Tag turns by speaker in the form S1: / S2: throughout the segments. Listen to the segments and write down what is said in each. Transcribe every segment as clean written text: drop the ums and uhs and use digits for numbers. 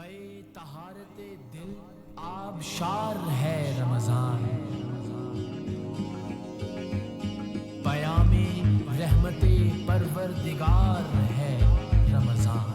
S1: पे तहारते दिल आबशार है रमजान, पयामे रहमते परवरदिगार है रमजान।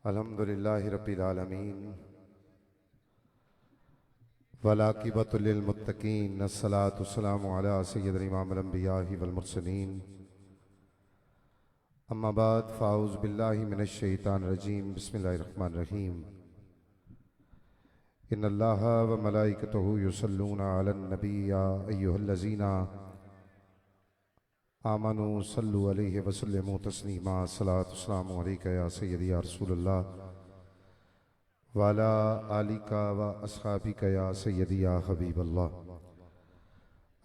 S2: अल्हम्दुलिल्लाहि रब्बिल आलमीन वलाकिबतुल लिल मुत्तकीन अस्सलातु वस्सलामु अला सय्यदिल इमामिल अंबियाहि वल मुरसलीन अम्मा बाद फ़ाऊज़ु बिल्लाहि मिनश शैतानिर रजीम बिस्मिल्लाहिर रहमानिर रहीम इन्नल्लाहा व मलाइकतहु युसल्लूना अलन नबी या अय्युहल्लज़ीना आमनू सल्लु अलैहि व सल्लिमू तस्लीमा सलातु वस्सलामु अलैका या सय्यदी या रसूलल्लाह वाला आलिका व अस्हाबिका या सय्यदी या हबीबल्लाह।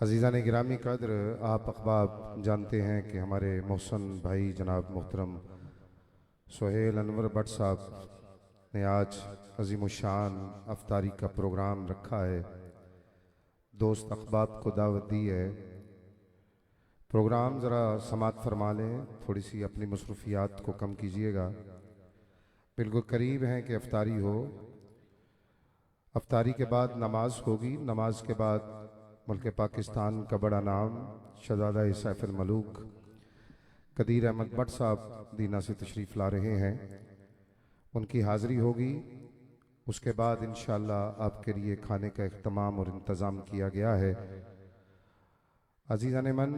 S2: अज़ीज़ान गिरामी कद्र, आप अहबाब जानते हैं कि हमारे मोहसन भाई जनाब मोहतरम सोहेल अनवर भट्ट साहब ने आज अज़ीमुशान अफ्तारी का प्रोग्राम रखा है। दोस्त अहबाब को दावत दी है। प्रोग्राम ज़रा समात फरमा लें, थोड़ी सी अपनी मसरूफियात को कम कीजिएगा। बिल्कुल करीब हैं कि अफ्तारी हो। अफ्तारी के बाद नमाज होगी। नमाज के बाद मुल्क पाकिस्तान का बड़ा नाम शहज़ादा सैफुल मलूक कदीर अहमद भट्ट साहब दीना से तशरीफ़ ला रहे हैं, उनकी हाज़िरी होगी। उसके बाद इंशाअल्लाह आपके लिए खाने का इख्तिमाम और इंतज़ाम किया गया है। अज़ीज़ान मन,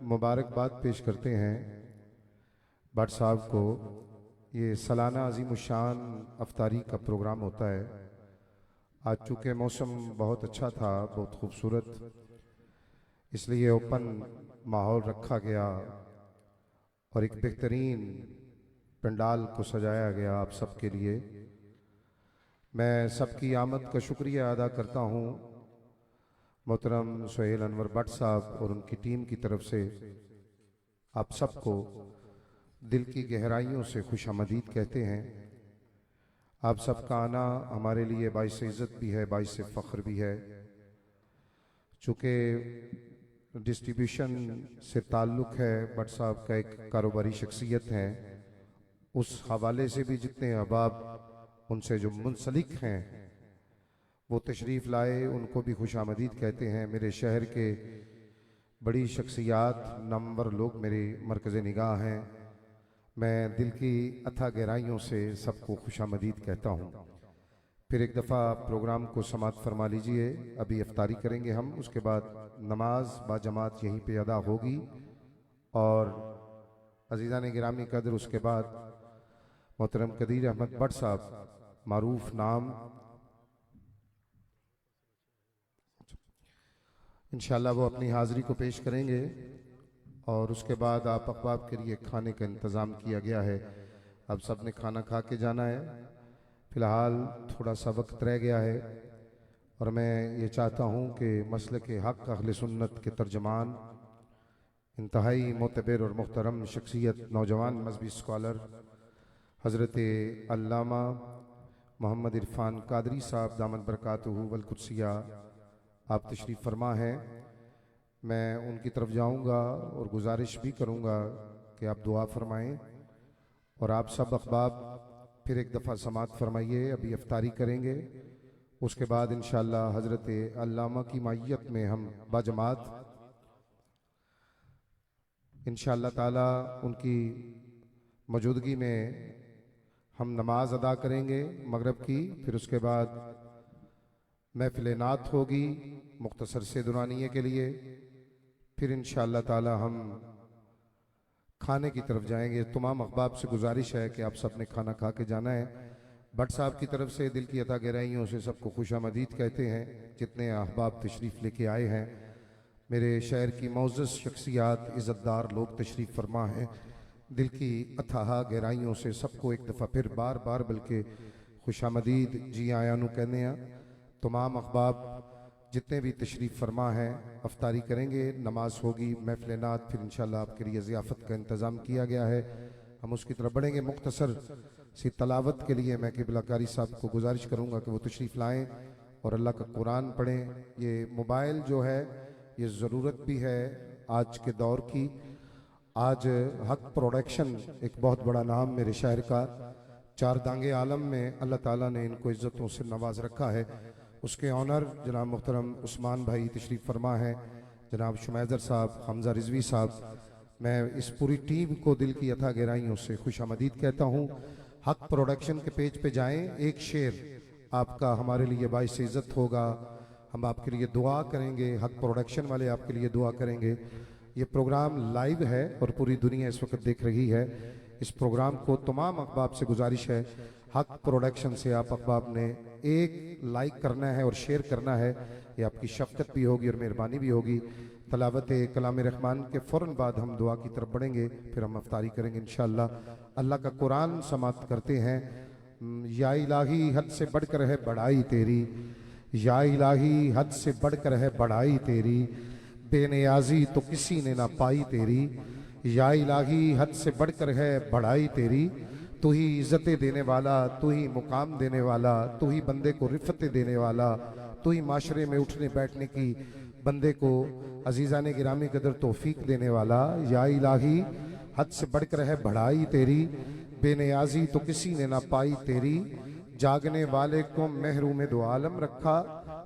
S2: मुबारकबाद पेश करते हैं भट्ट साहब को। ये सालाना अज़ीमुशान अफ्तारी का प्रोग्राम होता है। आज चूँकि मौसम बहुत अच्छा था, बहुत खूबसूरत, इसलिए ओपन माहौल रखा गया और एक बेहतरीन पंडाल को सजाया गया आप सबके लिए। मैं सबकी आमद का शुक्रिया अदा करता हूँ मोहतरम सोहेल अनवर भट्ट साहब और उनकी टीम की तरफ से। आप सबको दिल की गहराइयों से खुश आमदीद कहते हैं। आप सबका आना हमारे लिए बाइस इज़्ज़त भी है, बाइस फ़ख्र भी है। चूँकि डिस्ट्रीब्यूशन से ताल्लुक़ है, भट्ट साहब का एक कारोबारी शख्सियत है, उस हवाले से भी जितने अहबाब उनसे जो मुंसलिक हैं वो तशरीफ़ लाए, उनको भी खुश आमदीद कहते हैं। मेरे शहर के बड़ी शख्सियात, नंबर लोग मेरे मरकज़ निगाह हैं। मैं दिल की अथाह गहराइयों से सबको खुश आमदीद कहता हूँ। फिर एक दफ़ा प्रोग्राम को समात फरमा लीजिए। अभी अफ्तारी करेंगे हम, उसके बाद नमाज बाजमात यहीं पे अदा होगी। और अज़ीज़ान गिरामी कदर, उसके बाद मोहतरम कदीर अहमद भट्ट साहब मारूफ नाम इंशाअल्लाह वो अपनी हाज़िरी को पेश करेंगे। और उसके बाद आप अहबाब के लिए खाने का इंतज़ाम किया गया है। अब सब ने खाना खा के जाना है। फ़िलहाल थोड़ा सा वक्त रह गया है और मैं ये चाहता हूँ कि मसले के हक़ अहले सुन्नत के तर्जमान इंतहाई मोतबर और मुहतरम शख्सियत नौजवान मजहबी स्कॉलर हज़रत अल्लामा मोहम्मद इरफान कादरी साहब दामद बरकातहू वल कुदसिया आप तशरीफ़ फरमा हैं। मैं उनकी तरफ जाऊंगा और गुजारिश भी करूंगा कि आप दुआ फरमाएं और आप सब अहबाब फिर एक दफ़ा समात फरमाइए। अभी अफ्तारी करेंगे, उसके बाद इंशाअल्लाह हज़रत अल्लामा की मायत में हम बाजमात इंशाअल्लाह ताला उनकी मौजूदगी में हम नमाज अदा करेंगे मगरिब की। फिर उसके बाद महफिल नात होगी मुख्तसर से दुरानिये के लिए। फिर इंशाअल्लाह ताला हम खाने की तरफ जाएंगे। तमाम अहबाब से गुजारिश है कि आप सब ने खाना खा के जाना है। भट्ट साहब की तरफ से दिल की अता गहराइयों से सबको खुशामदीद कहते हैं। जितने अहबाब तशरीफ़ लेके आए हैं, मेरे शहर की मोअज़्ज़ज़ शख्सियात इज़्ज़तदार लोग तशरीफ़ फरमा हैं, दिल की अथाह गहराइयों से सबको एक दफ़ा फिर बार बार बल्कि खुशामदीद जी आया नू कहने हैं। तमाम अहबाब जितने भी तशरीफ़ फरमा हैं अफ्तारी करेंगे, नमाज होगी, महफिल नात, फिर इंशाअल्लाह आपके लिए ज़ियाफ़त का इंतज़ाम किया गया है। हम उसकी तरफ बढ़ेंगे। मुख्तसर सी तलावत के लिए मैं किबला कारी साहब को गुजारिश करूँगा कि वो तशरीफ़ लाएँ और अल्लाह का कुरान पढ़ें। ये मोबाइल जो है ये ज़रूरत भी है आज के दौर की। आज हक प्रोडक्शन एक बहुत बड़ा नाम मेरे शहर का, चार दांगे आलम में अल्लाह ताला ने इनको इज़्ज़तों से नवाज रखा है। उसके ऑनर जनाब मुहतरम उस्मान भाई तशरीफ़ फरमा है, जनाब शुमैज़र साहब, हमज़ा रिजवी साहब। मैं इस पूरी टीम को दिल की अथा गहराइयों से खुशामदीद कहता हूँ। हक प्रोडक्शन के पेज पे जाएं, एक शेर आपका हमारे लिए बाइस इज़्ज़त होगा। हम आपके लिए दुआ करेंगे, हक प्रोडक्शन वाले आपके लिए दुआ करेंगे। ये प्रोग्राम लाइव है और पूरी दुनिया इस वक्त देख रही है। इस प्रोग्राम को तमाम अहबाब से गुजारिश है, हक प्रोडक्शन से आप अहबाब ने एक लाइक करना है और शेयर करना है। ये आपकी शफ़क़त भी होगी और मेहरबानी भी होगी। तलावत कलाम रहमान के फ़ौरन बाद हम दुआ की तरफ बढ़ेंगे, फिर हम अफ्तारी करेंगे इंशाअल्लाह। अल्लाह का कुरान समाप्त करते हैं। या इलाही हद से बढ़कर है बड़ाई तेरी, या इलाही हद से बढ़कर है बड़ाई तेरी, बेनियाजी तो किसी ने ना पाई तेरी। या इलाही हद से बढ़कर है बड़ाई तेरी, तू ही इज़्ज़तें देने वाला, तू ही मुकाम देने वाला, तू ही बंदे को रिफ़तें देने वाला, तू ही माशरे में उठने बैठने की बंदे को अजीज़ान गिरामी कदर तौफीक देने वाला। या इलाही हद से बढ़कर है बढ़ाई तेरी, बेनियाजी तो किसी ने ना पाई तेरी। जागने वाले को महरूम दो आलम रखा,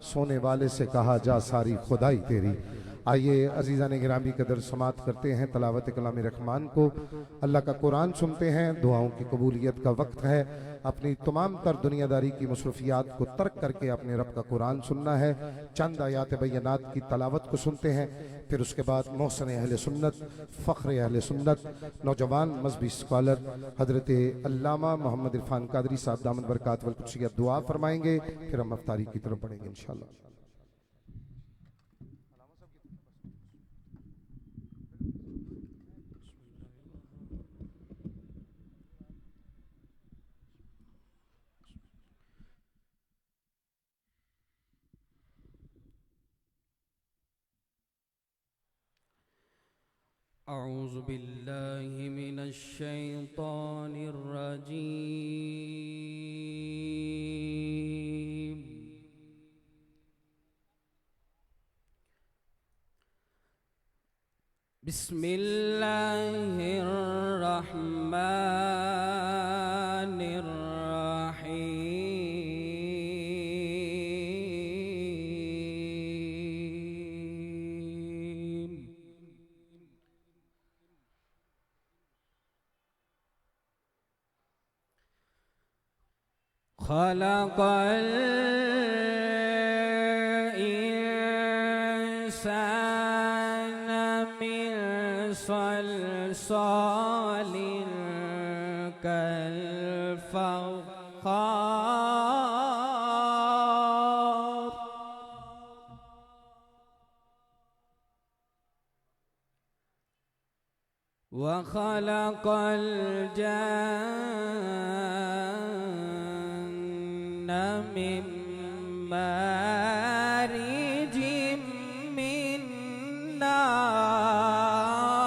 S2: सोने वाले से कहा जा सारी खुदाई तेरी। आइए अजीज़ान गिरामी कदर समात करते हैं तलावत कलाम रहमान को। अल्लाह का कुरान सुनते हैं, दुआओं की कबूलियत का वक्त है। अपनी तमाम तर दुनियादारी की मसरूफियात को तर्क करके अपने रब का कुरान सुनना है। चंद आयात बैनात की तलावत को सुनते हैं, फिर उसके बाद मोहसन अहले सुन्नत, फ़ख्र अहले सुन्नत, नौजवान मजहबी स्कॉलर हज़रत अल्लामा मोहम्मद इरफान कादरी साहब दामद बरकात वल कुदसिया दुआ फरमाएंगे। फिर हम अफ्तारी की तरफ बढ़ेंगे इंशाअल्लाह।
S3: अऊज़ु बिल्लाहि मिनश शैतानिर रजीम। बिस्मिल्लाहिर रहमानिर रहीम। खलक़ल इंसान मिन सलसालिन कल फ़ख़्ख़ार। व खलक़ल जन्न मिन मारिज मिन नार।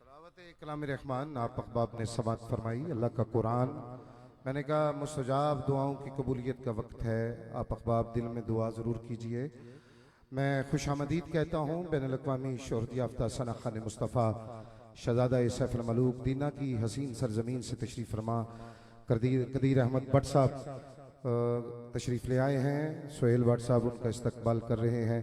S2: तलावत कलाम रहमान आप अहबाब ने समात फरमाई। अल्लाह का कुरान, मैंने कहा मुस्तजाब दुआओं की कबूलियत का वक्त है, आप अहबाब दिल में दुआ ज़रूर कीजिए। मैं खुशामदीद कहता हूँ बैनुल-अक़वामी शोहरत याफ्ता सना खान मुस्तफ़ा शहज़ादा सैफ़ुल मलूक दीना की हसीन सरजमीन से तशरीफ़ फरमा कदीर अहमद भट्ट साहब तशरीफ़ ले आए हैं। सोहेल भट्ट साहब उनका इस्तकबाल कर रहे हैं।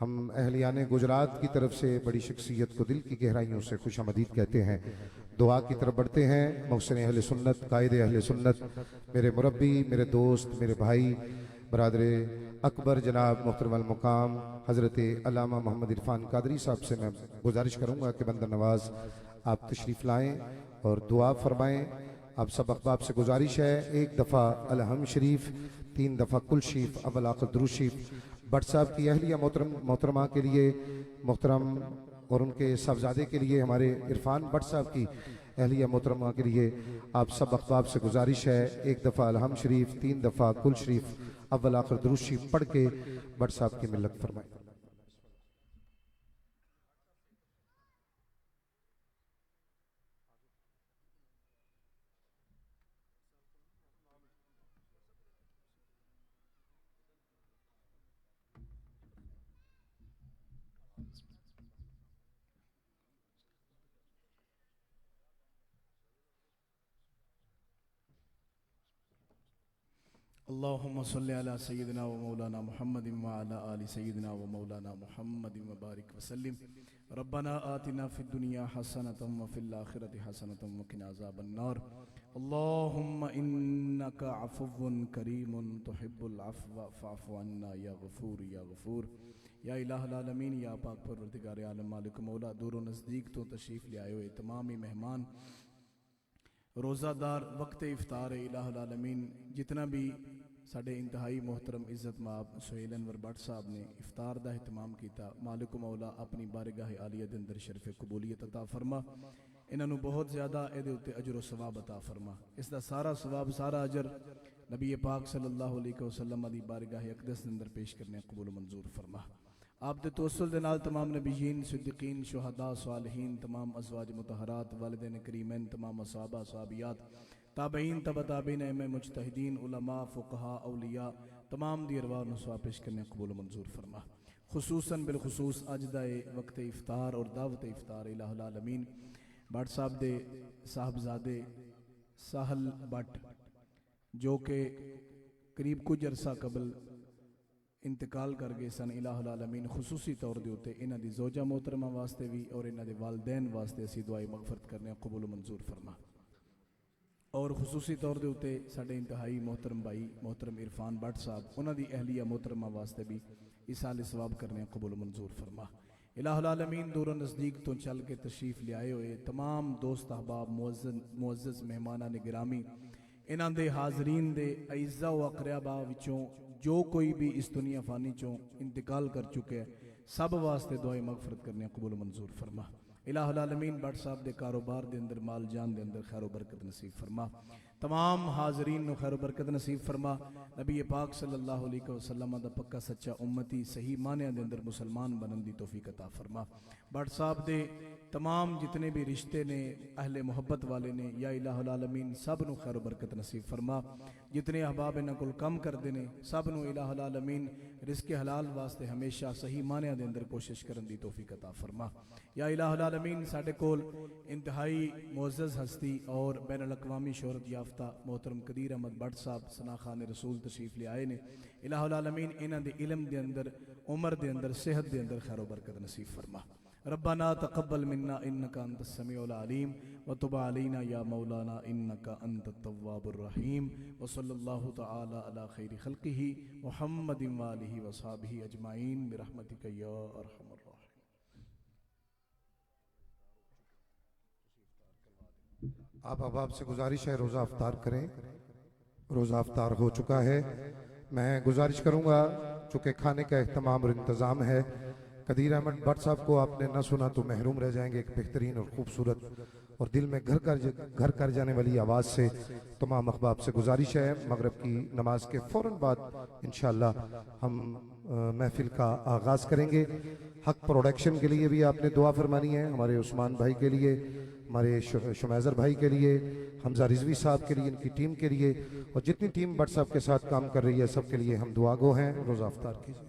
S2: हम अहलियाने गुजरात की तरफ से बड़ी शख्सियत को दिल की गहराइयों से खुशामदीद कहते हैं। दुआ की तरफ बढ़ते हैं। मोहसिन अहले सुन्नत, कायदे अहले सुन्नत, मेरे मुरब्बी, मेरे दोस्त, मेरे भाई, बरादर अकबर जनाब मुहतरम अल मुकाम हज़रत अल्लामा मोहम्मद इरफान कादरी साहब से मैं गुजारिश करूँगा कि बंदा नवाज आप तशरीफ़ लाएँ और दुआ फरमाएँ। आप सब अहबाब से गुजारिश है, एक दफ़ा अलहम शरीफ, 3 दफ़ा कुल शरीफ, अव्वल आखिर दुरूद शरीफ भट्ट साहब की अहलिया मोहतरमा के लिए, मोहतरम और उनके साहबजादे के लिए, हमारे इरफान भट्ट साहब की अहलिया मोहतरमा के लिए आप सब अहबाब से गुजारिश है, एक दफ़ा अलहम शरीफ, 3 दफ़ा कुल शरीफ, अव्वल आखिर दुरूद शरीफ पढ़ के भट्ट साहब की मिल्लत फरमाएं।
S4: अल्लाहुम्मा सल्लि अला सय्यिदिना व मौलाना मुहम्मदिन व अला आलि सय्यिदिना व मौलाना मुहम्मदिन व बारिक व सल्लिम। रब्बना आतिना फिद दुनिया हसनतम व फिल आखिरति हसनतम व किना अज़ाबन नार। अल्लाहुम्मा इन्नका अफ़ुव्वुन करीमुन तुहिब्बुल अफ़्व फ़अफ़ु अन्ना या गफ़ूर या गफ़ूर। या इलाहुल आलमीन, या पाक परवरदिगार आलम मालिक मौला, दूर व नज़दीक तो तशरीफ़ ले आए हुए तमामी मेहमान, रोज़ादार, वक्त इफ्तार इलाहुल आलमीन, जितना भी साढ़े इंतहाई मोहतरम इज़्ज़त माब सोहेल अनवर भट्ट साहब ने इफ्तार का एहतमाम किया, मालिक मौला अपनी बारगाह आलिया के अंदर शरीफ कबूलियत अता फरमा। इन्होंने बहुत ज़्यादा ये उत्ते अजर व सवाब अता फरमा। इसका सारा सवाब, सारा अजर नबी पाक सल्लल्लाहु अलैहि वसल्लम दी बारगाह अक़दस के अंदर पेश करने कबूल मंजूर फरमा। आप दे तवस्सुल दे नाल तमाम नबीयीन, सिद्दीकीन, शुहदा, सालिहीन, तमाम अज़वाज मुतहरात, वालिदैन करीमैन, तमाम असहाबा, सहाबियात, ताबईन, तबा ताबीन, इमाम मुज्तहिदीन, उलमा, फुक़हा, औलिया, तमाम दी अरवाह नु सवाब पेश करने कबूल मंजूर फरमा। खुसूसन बिलखुसूस अज दा वक्त इफ्तार और दावत इफ्तार इलाहुल आलमीन भट्ट साहब दे साहबजादे साहल भट्ट जो कि करीब कुछ अरसा कबल इंतकाल कर गए सन। इलाहुल आलमीन खुसूसी तौर के उत्ते इन्हां दी जोजा मोहतरमा वास्ते भी और इन्हां दे वालदैन वास्ते असी दुआई मगफरत करने कबूल मंजूर फरमा। और खुसूसी तौर के उत्ते साडे इंतहाई मोहतरम भाई मोहतरम इरफान भट्ट साहब उन्हां दी अहलिया मोहतरमा वास्ते भी इसाल सवाब करने कबूल मंजूर फरमा। इलाहुल आलमीन दूर नज़दीक तो चल के तशरीफ़ लियाए हुए तमाम दोस्त अहबाब मुअज़्ज़ज़ मेहमाना ने गिरामी इन्हां दे हाज़रीन दे अइज़ा व अक़रबा विचों जो कोई भी इस दुनिया फानी चों इंतकाल कर चुके हैं सब वास्ते दुआई मगफरत करने कबूल मंजूर फरमा। इलाहुल आलमीन भट्ट साहब दे कारोबार दे अंदर माल जान दे अंदर खैर बरकत नसीब फरमा। तमाम हाजरीन नु खैर बरकत नसीब फरमा। नबी पाक सल्लल्लाहु अलैहि वसल्लम दा पक्का सच्चा उम्मती सही मानिया दे अंदर मुसलमान बनन दी तौफीक अता फरमा। भट्ट साहब दे तमाम जितने भी रिश्ते ने अहले मोहब्बत वाले ने या इलाहुल आलमीन सब नु खैर बरकत नसीब फरमा। जितने अहबाब इन्हां कोल कम करते हैं सब नु इलाहुल आलमीन रिज़्क़ हलाल वास्ते हमेशा सही मानिया दे अंदर कोशिश करन दी तौफीक अता फरमा। या इलाहुल आलमीन साडे कोल इंतहाई मुअज़्ज़ज़ हस्ती और बैनुल अक़वामी शोहरत याफ्ता मोहतरम कदीर अहमद भट्ट साहब सना खान रसूल तशरीफ ले आए ने। इलाहुल आलमीन इन्हां दे इल्म दे अंदर उम्र दे अंदर सेहत दे अंदर खैर बरकत नसीब फरमा। रब्बना तक़ब्बल मिन्ना इन्नका अंतस समीउल अलीम व तुब अलैना या मौलाना इन्नका अंतत तव्वाबुर रहीम व सल्लल्लाहु तआला अला खैरि खल्क़िही मुहम्मदिन व आलिहि व सहाबिही अजमाइन बिरहमतिका या अरहमर राहिमीन।
S2: आप अहबाब से गुजारिश है रोज़ा अफ्तार करें। रोज़ा अफ्तार हो चुका है। मैं गुजारिश करूंगा चूँकि खाने का एहतमाम और इंतज़ाम है। कदीर अहमद भट्ट साहब को आपने न सुना तो महरूम रह जाएंगे। एक बेहतरीन और ख़ूबसूरत और दिल में घर कर जाने वाली आवाज़ से तमाम अहबाब से गुजारिश है मगरिब की नमाज के फ़ौरन बाद इंशाअल्लाह हम महफिल का आगाज़ करेंगे। हक प्रोडक्शन के लिए भी आपने दुआ फरमानी है, हमारे उस्मान भाई के लिए, हमारे शुमैज़र भाई के लिए, हमजा रिजवी साहब के लिए, इनकी टीम के लिए और जितनी टीम भट्ट साहब के साथ काम कर रही है सबके लिए हम दुआ गो हैं। रोज़ा अफ्तार कीजिए।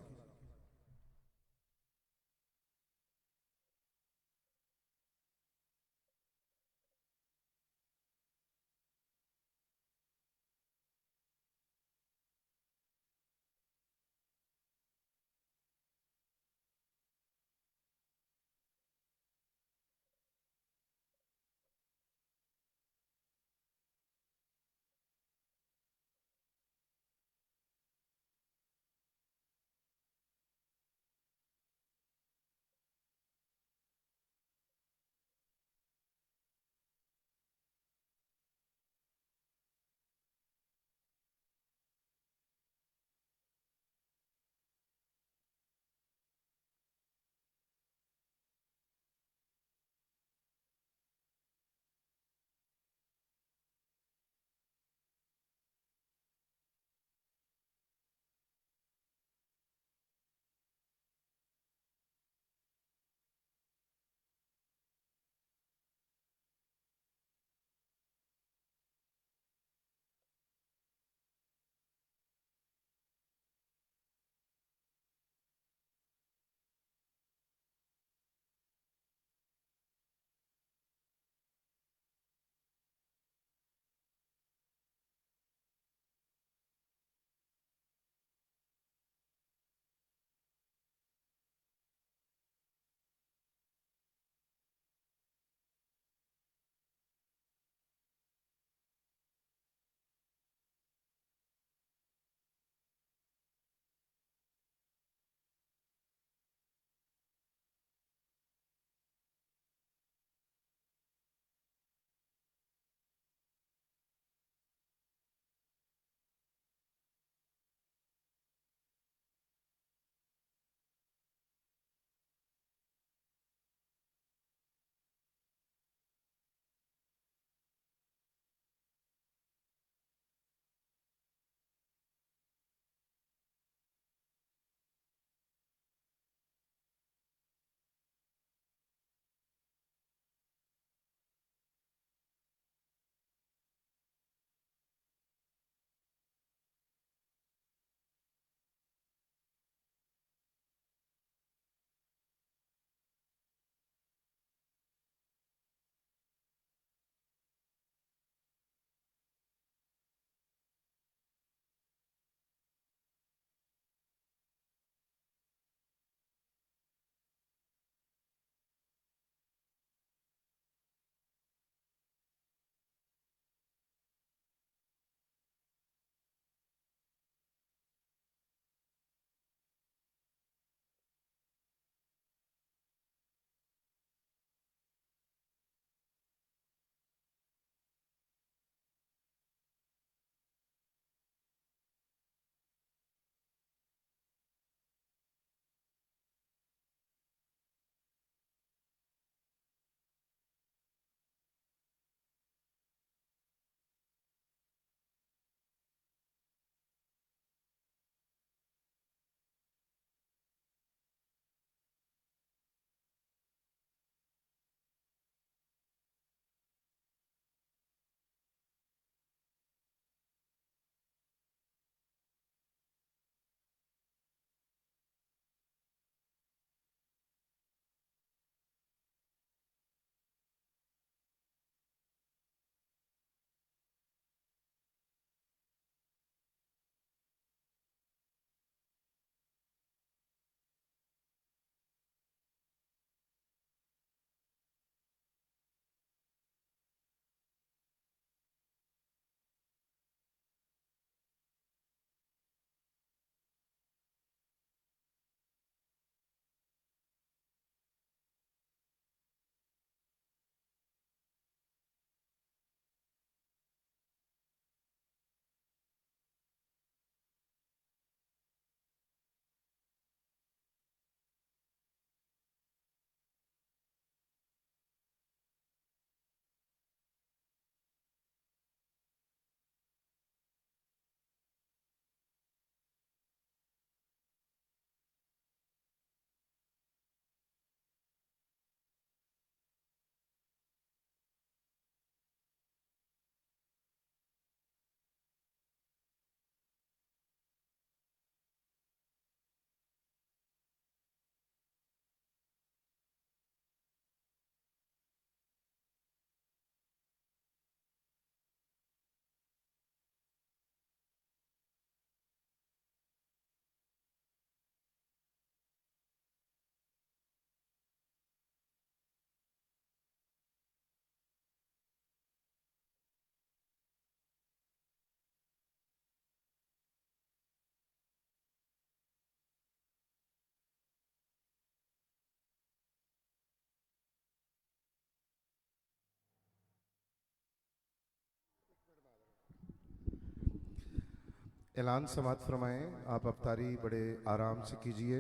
S2: ऐलान समात फरमाएं। आप अफ्तारी बड़े आराम से कीजिए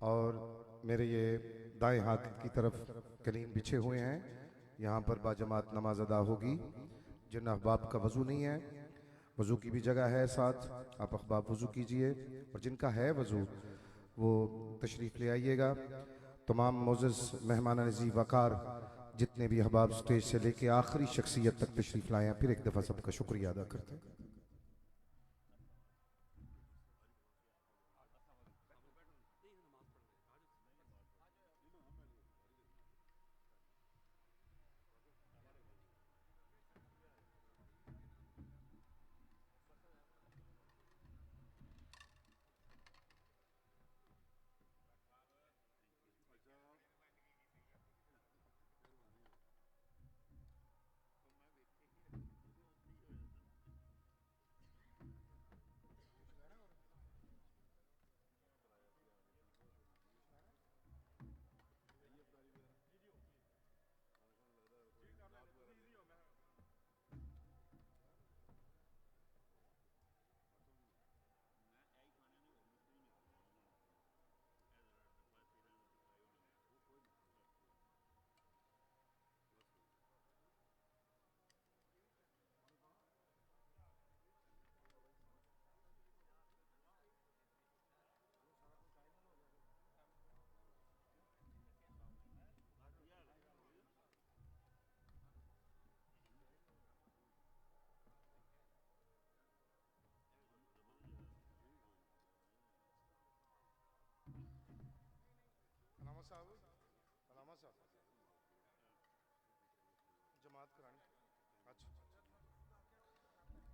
S2: और मेरे ये दाएं हाथ की तरफ कलीन बिछे हुए हैं, यहाँ पर बाजमात नमाज अदा होगी। जिन अहबाब का वज़ू नहीं है, वज़ू की भी जगह है साथ, आप अहबाब वज़ू कीजिए, और जिनका है वज़ू वो तशरीफ़ ले आइएगा। तमाम मोज़्ज़ज़ मेहमान नज़ी वक़ार जितने भी अहबाब स्टेज से लेके आखिरी शख्सियत तक तशरीफ़ लाए हैं, फिर एक दफ़ा सबका शुक्रिया अदा करते हैं।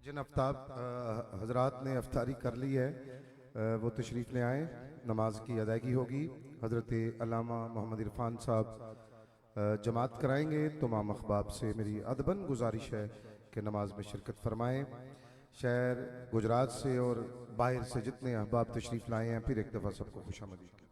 S2: जिन आफ्ताब हजरात ने अफ्तारी कर ली है वो तशरीफ़ ले आए, नमाज की अदायगी होगी। हज़रत अल्लामा मोहम्मद इरफान साहब जमात कराएंगे। तमाम अखबाब से मेरी अदबन गुजारिश है कि नमाज में शिरकत फरमाएं। शहर गुजरात से और बाहर से जितने अहबाब तशरीफ़ लाए हैं, फिर एक दफ़ा सबको खुशामदीद।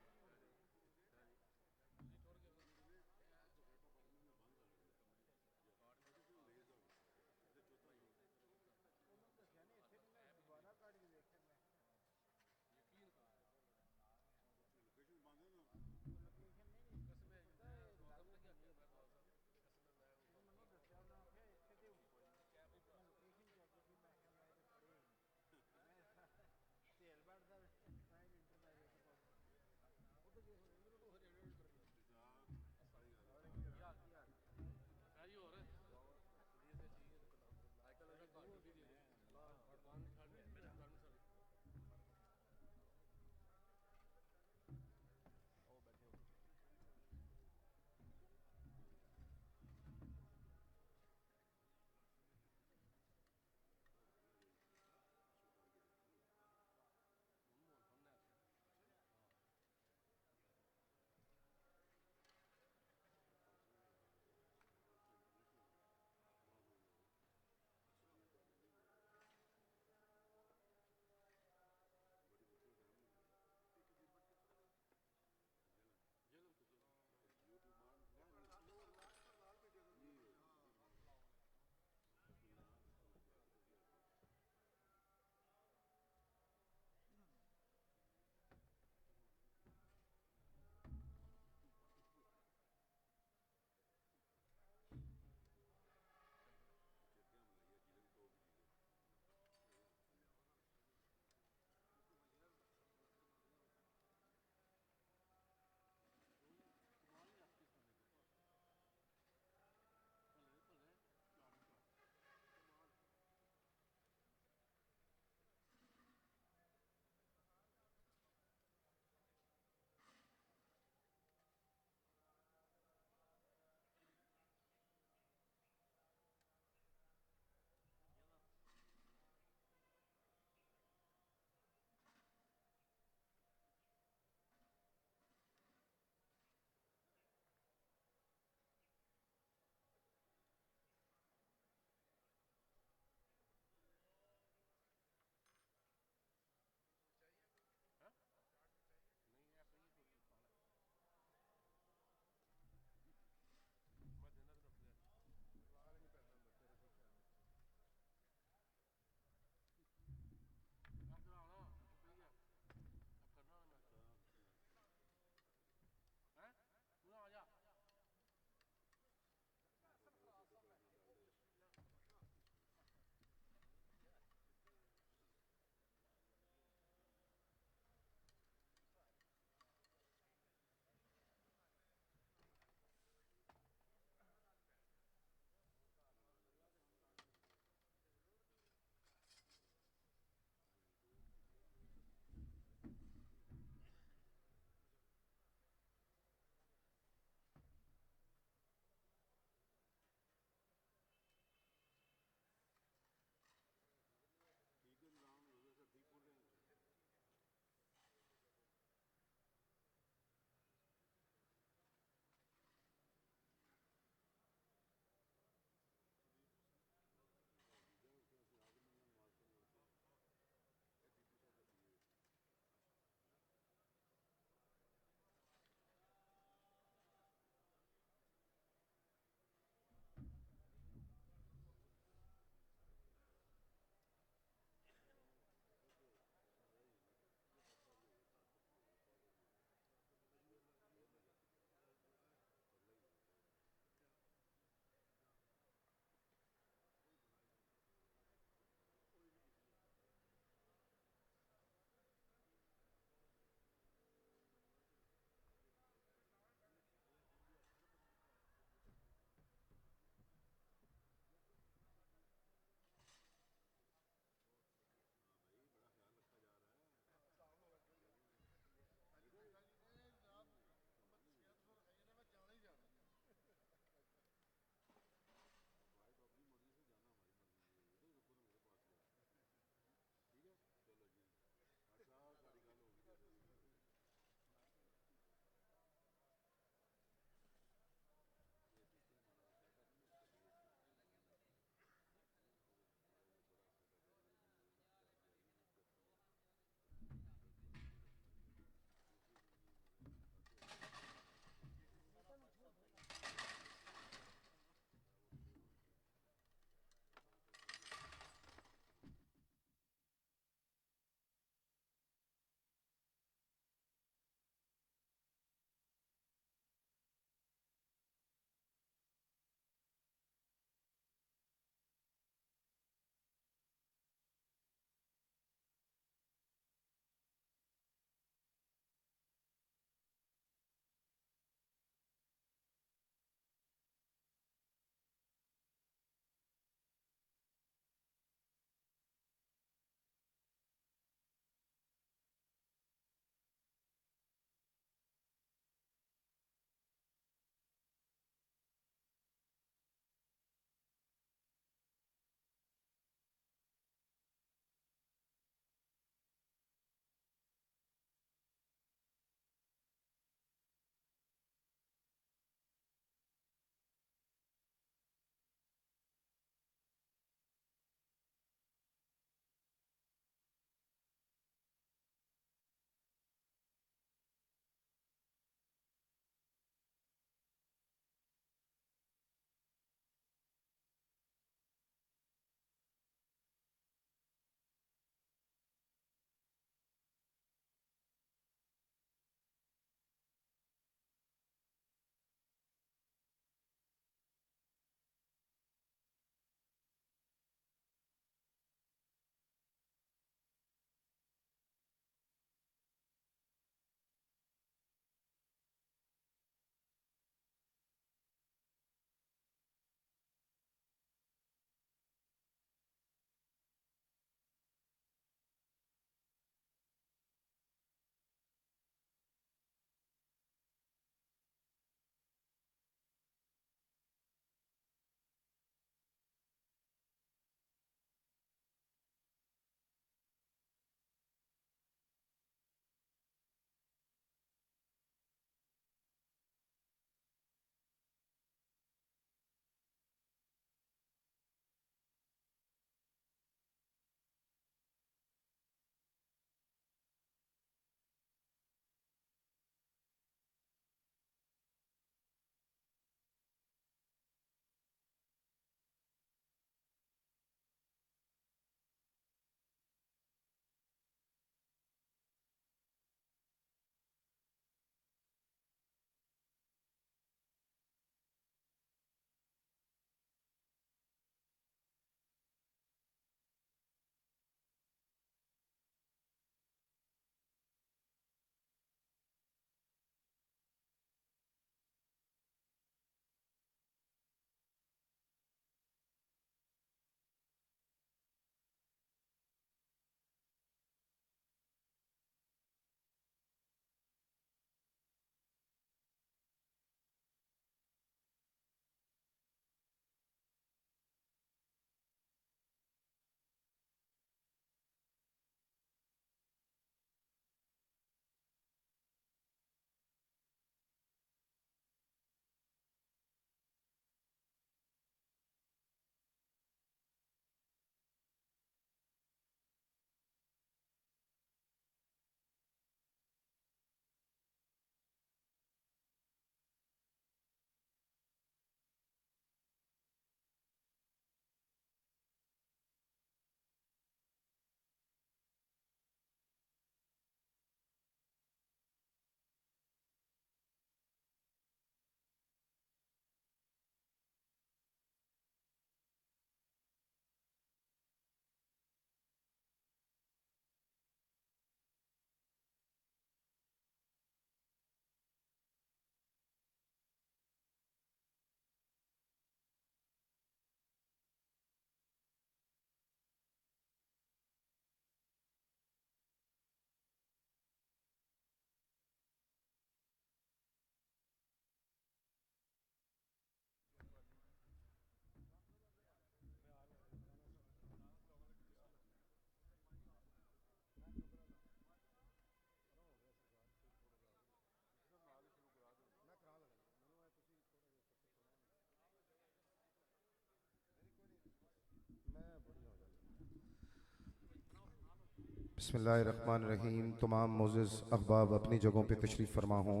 S2: बिस्मिल्लाहिर्रहमानिर्रहीम। तमाम मोअज़्ज़ज़ अहबाब अपनी जगहों पे तशरीफ़ फरमा हों।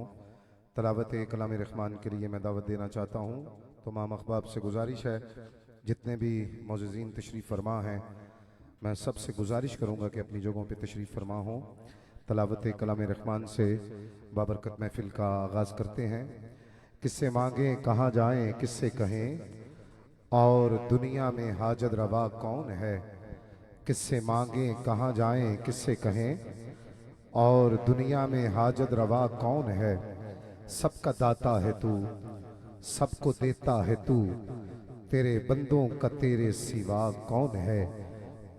S2: तलावत कलाम रहमान के लिए मैं दावत देना चाहता हूँ। तमाम अहबाब से गुजारिश है, जितने भी मोअज़्ज़ज़ीन तशरीफ़ फरमा हैं, मैं सबसे गुजारिश करूँगा कि अपनी जगहों पे तशरीफ़ फरमा हों। तलावत कलाम रहमान से बाबरकत महफ़िल का आगाज़ करते हैं। किससे मांगें कहाँ जाएं, किससे कहें, और दुनिया में हाजत रवा कौन है। किससे मांगें कहाँ जाएं, किससे कहें, और दुनिया में हाजत रवा कौन है। सबका दाता है तू, सबको देता है तू, तेरे बंदों का तेरे सिवा कौन है।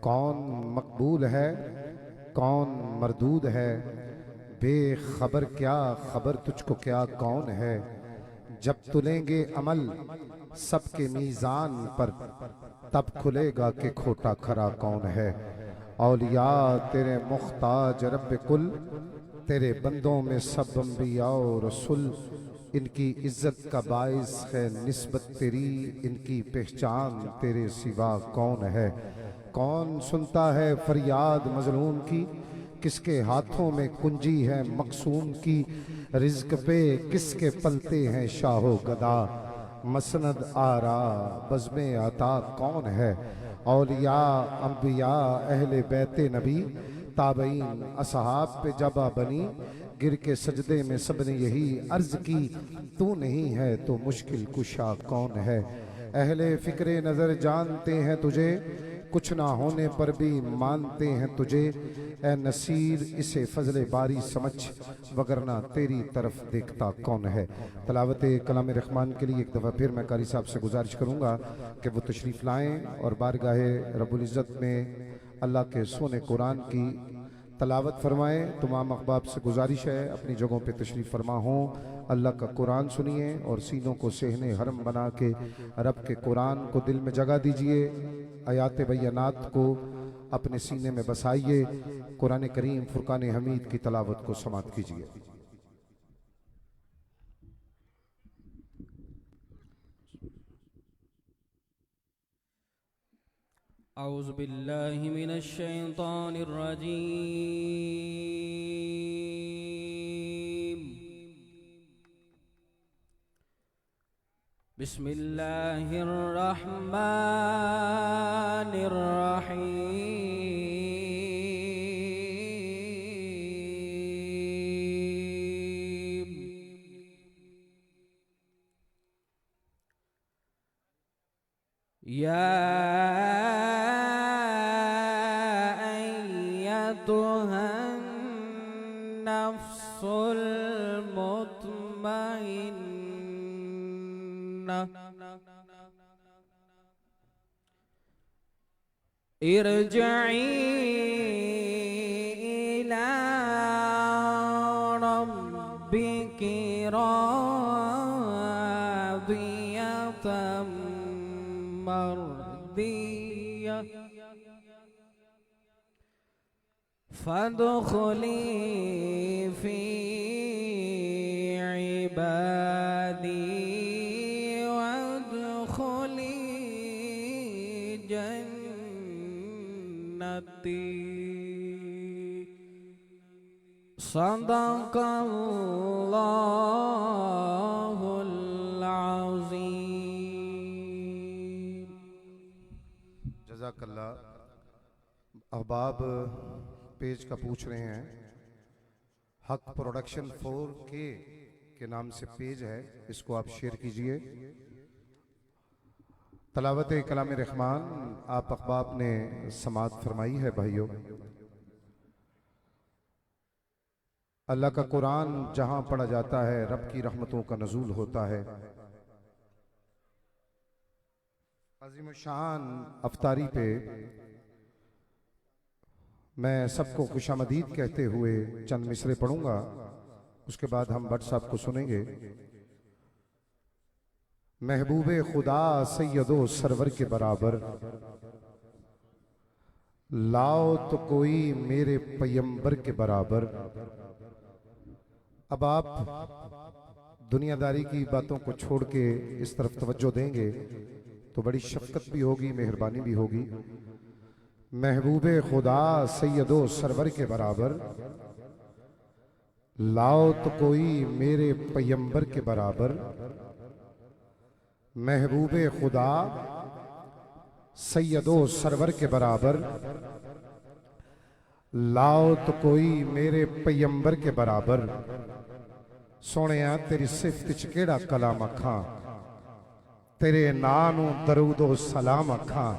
S2: कौन मकबूल है, कौन मरदूद है, बेखबर क्या खबर तुझको क्या कौन है। जब तुलेंगे अमल सबके मीज़ान पर, तब खुलेगा कि खोटा खरा कौन है। औलिया तेरे मुख्ताज रब कुल, तेरे बंदों में सब अंबिया और रसूल। इनकी इज्जत का बाइस है निस्बत तेरी, इनकी पहचान तेरे सिवा कौन है। कौन सुनता है फरियाद मजलूम की, किसके हाथों में कुंजी है मकसूम की। रिज्क पे किसके पलते हैं शाहो गदा, मसनद आरा बज़्मे अता कौन है। औलिया अंबिया अहले बैते नबी, ताबईन असहाब पे जबा बनी। गिर के सजदे में सबने यही अर्ज की, तू नहीं है तो मुश्किल कुशा कौन है। अहले फिक्रे नजर जानते हैं तुझे, कुछ ना होने पर भी मानते हैं तुझे। ए नसीर इसे फजले बारी समझ, वगरना तेरी तरफ देखता कौन है। तलावत कलाम रहमान के लिए एक दफ़ा फिर मैं कारी साहब से गुजारिश करूँगा कि वो तशरीफ़ लाएँ और बारगाह रब्बुल इज़्ज़त में अल्लाह के सोने कुरान की तलावत फरमाएँ। तमाम अहबाब से गुजारिश है, अपनी जगहों पे तशरीफ़ फरमा हों। अल्लाह का कुरान सुनिए और सीनों को सहने हरम बना के रब के कुरान को दिल में जगह दीजिए। आयात बय्यनात को अपने सीने में बसाइए। कुरान करीम फुरकान हमीद की तलावत को समात कीजिए।
S3: औज़ु बिल्लाहि मिनश शैतानिर रजीम। बिस्मिल्लाहिर रहमानिर रहीम। या अय्यतुहन नफ्सुल मुतमइन्ना, इरजिई इला रब्बिकी रादियतम मर्दिया, फदखुली फी इबादी वदखुली जन्नती। सदक़ल्लाहुल अज़ीम।
S2: जज़ाकल्लाह। अहबाब पेज का पूछ रहे हैं, हक प्रोडक्शन 4K के नाम से पेज है, इसको आप शेयर कीजिए। तलावत कलाम रहमान आप अहबाब ने समात फरमाई है। भाइयों, अल्लाह का कुरान जहां पढ़ा जाता है रब की रहमतों का नज़ूल होता है। अज़ीम शान अफ्तारी पे मैं सबको खुशामदीद कहते हुए चंद मिसरे पढ़ूंगा, उसके बाद हम भट्ट साहब को सुनेंगे। महबूबे खुदा सैयदो सरवर के बराबर, लाओ तो कोई मेरे पैगंबर के बराबर। अब आप दुनियादारी की बातों को छोड़ के इस तरफ तवज्जो देंगे तो बड़ी शफकत भी होगी, मेहरबानी भी होगी। महबूबे खुदा सैयदो सरवर के बराबर, लाओ तो कोई मेरे पैगंबर के बराबर। महबूबे खुदा सैयदो सरवर के बराबर, लाओ तो कोई मेरे पैगंबर के बराबर। सोहणिया तेरी सिफत च केड़ा कलाम अखां, तेरे नां नूं दरूदो सलाम अखां,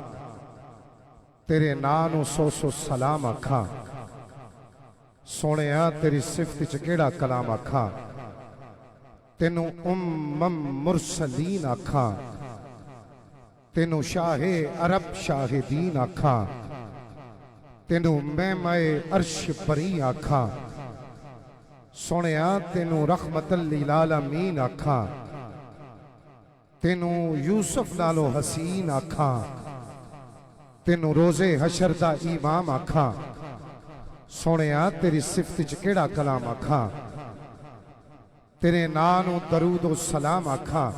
S2: तेरे नां नूं सौ सौ सलाम अखां। सोहणिया तेरी सिफत च केड़ा कलाम अखां, तेनू उम्मम मुरसलीन अखां, तेनू शाहे अरब शाहे दीन अखां, तेनू महमाए अर्श परी अखां। सोहणिया तेनू रहमतल लिल आलमीन अखां, तेनू यूसुफ नालों हसीन अखां, तेनू रोजे हशर दा इमाम अखां। सोहणिया तेरी सिफत च केड़ा कलाम अखां, तेरे नां नूं दरूदो सलाम अखां,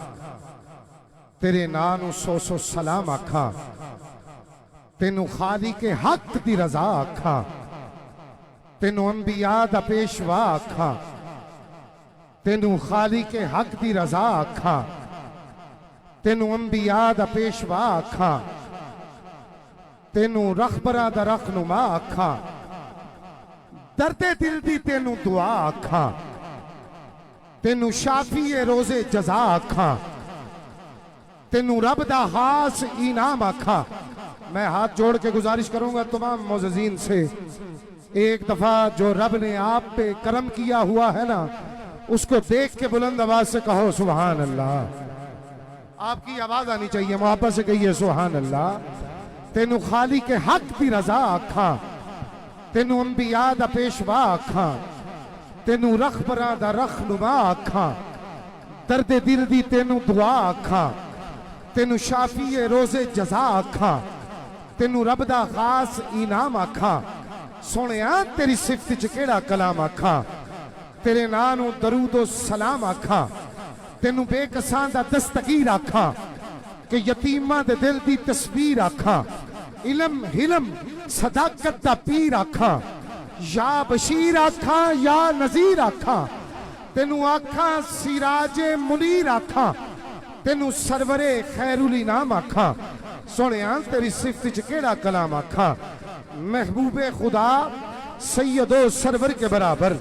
S2: तेरे नां नूं सौ सौ सलाम अखां। तेनू खालिक हक दी रजा अखां, तेनू अंबिया दा पेशवा अखां, तेनू खालिक हक दी रजा अखां, तेनू अंबिया दा पेशवा अखां, तेनू रहबरा दा रहनुमा अखां, दर्दे दिल दी तेनू दुआ अखां, तेनू शाफी रोजे जजा अखां, तेनू रब दा खास इनाम अखां। मैं हाथ जोड़ के गुजारिश करूंगा तमाम मोअज़्ज़िज़ीन से, एक दफा जो रब ने आप पे करम किया हुआ है ना, उसको देख के बुलंद आवाज से कहो सुभान अल्लाह। आपकी आवाज आनी चाहिए, मोहब्बत से कहिए सुभान अल्लाह। तेनू खाली के हक दी रजा अखां, तेनू अंबिया दा पेशवा अखां, तेनू रहबरा दा रहनुमा अखां, दर्दे दिल दी तेनू दुआ अखां, तेनू शाफी रोजे जजा अखां, तेनू रब दा खास इनाम अखां। सोहणिया तेरी सिफत च केड़ा कलाम अखां, तेरे नां नूं दरूदो सलाम अखां, तेनू बेकसां दा दस्तगीर अखां, कि यतीमां दे दिल दी तस्वीर अखां, इलम हिलम सदाकत दा पीर अखां, या बशीर अखां या नजीर अखां, तेनू अखां सिराजे मुनीर अखां, तेनू सरवरे खैरुल इनाम अखां। सोहणिया तेरी सिफत च केड़ा कलाम अखां, महबूबे खुदा सैयदो सरवर के बराबर,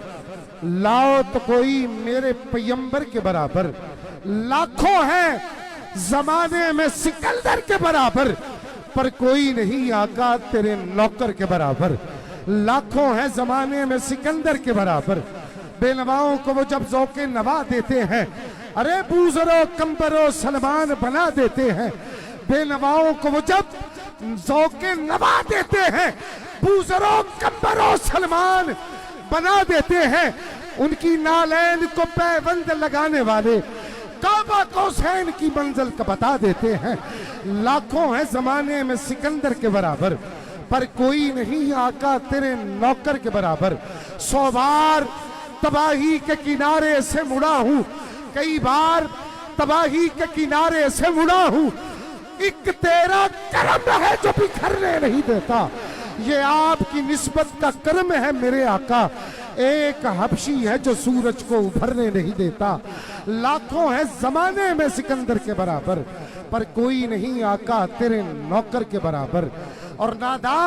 S2: लाओ तो कोई मेरे पैगंबर के बराबर। लाखों हैं जमाने में सिकंदर के बराबर, पर कोई नहीं आका तेरे नौकर के बराबर। लाखों हैं जमाने में सिकंदर के बराबर, बेनवाओं को वो जब ज़ौक़े नवा देते हैं, अरे बूजरो कंबरो सलमान बना देते हैं। बेनवाओं को वो जब ज़ौक़े नवा देते हैं, बूजरो कंबरो सलमान बना देते हैं। उनकी नालैन को पैबंद लगाने वाले काबा कौसैन की मंजिल का बता देते हैं। लाखों हैं जमाने में सिकंदर के बराबर, पर कोई नहीं आका तेरे नौकर के बराबर। 100 बार तबाही के किनारे से मुड़ा हूं, कई बार तबाही के किनारे से मुड़ा हूं, एक तेरा करम है जो बिखरने नहीं देता। ये आपकी निस्बत का कर्म है मेरे आका। एक हबशी है जो सूरज को उभरने नहीं देता। लाखों है जमाने में सिकंदर के बराबर, पर कोई नहीं आका तेरे नौकर के बराबर। और नादा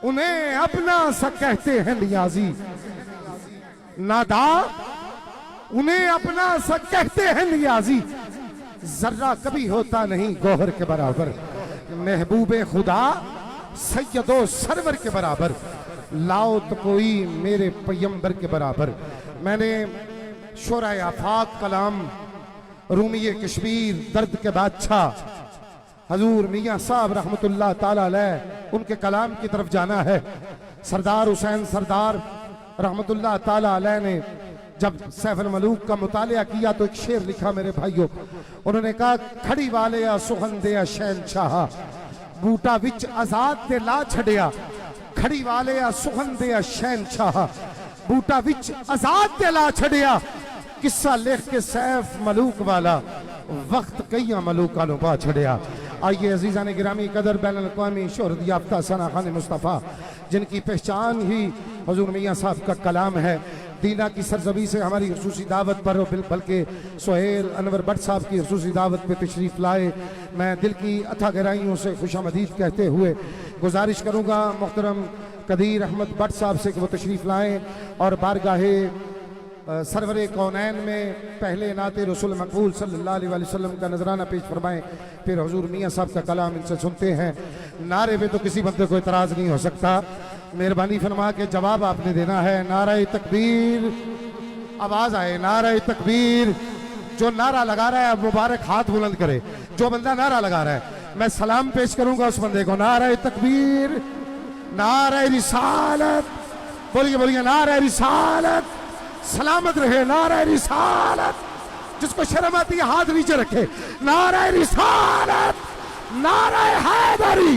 S2: उन्हें अपना सा कहते हैं नियाजी, नादा उन्हें अपना सा कहते हैं नियाजी, जर्रा कभी होता नहीं गौहर के बराबर। महबूबे खुदा सैयदो सरवर के बराबर, लाओ तो कोई मेरे पैगंबर के बराबर। मैंने शोराए आफाक कलाम रूमिये कश्मीर दर्द के बादशाह हजूर मियाँ साहब रहमतुल्लाह ताला अलैह उनके कलाम की तरफ जाना है। सरदार हुसैन सरदार रहमतुल्लाह ताला अलैह ने जब सैफुल मलूक का मुतालिया किया तो एक शेर लिखा मेरे भाइयों। उन्होंने कहा, खड़ी वाले आ सुखन दे शहनशाह, बूटा विच आजाद दे ला छड़िया। खड़ी वाले आ सुखन दे शहनशाह, बूटा विच आजाद दे ला छड़िया। किस्सा लिख के सैफ मलूक वाला, वक्त कई मलूका नु पा छड़िया। आइए अजीज़ा ने गिरामी कदर बैन अल-अक़वामी शोहरत याफ्ता सना खान मुस्तफ़ा, जिनकी पहचान ही हुज़ूर मियाँ साहब का कलाम है, दीना की सरजमी से हमारी खुसूसी दावत पर बल्कि सुहेल अनवर भट्ट साहब की खुसूसी दावत पे तशरीफ़ लाए। मैं दिल की अथा गहराइयों से खुशामदीद कहते हुए गुजारिश करूँगा मोहतरम कदीर अहमद भट्ट साहब से कि वो तशरीफ़ लाएँ और बारगाहे सरवरे कौनैन में पहले नाते रसूल मकबूल सल्लल्लाहु अलैहि वसल्लम का नजराना पेश फरमाएं, फिर हुजूर मियाँ साहब का कलाम इनसे सुनते हैं। नारे पे तो किसी बंदे को इतराज़ नहीं हो सकता, मेहरबानी फरमा के जवाब आपने देना है। नारे तकबीर, आवाज़ आए नारे तकबीर। जो नारा लगा रहा है अब मुबारक हाथ बुलंद करे, जो बंदा नारा लगा रहा है, मैं सलाम पेश करूंगा उस बंदे को। नारे तकबीर, नारे रिसालत, बोलिए बोलिए नारे रिसालत, सलामत रहे नारे रिसालत। जिसको शर्म आती है हाथ नीचे रखे। नारे रिसालत, नारे हैदरी,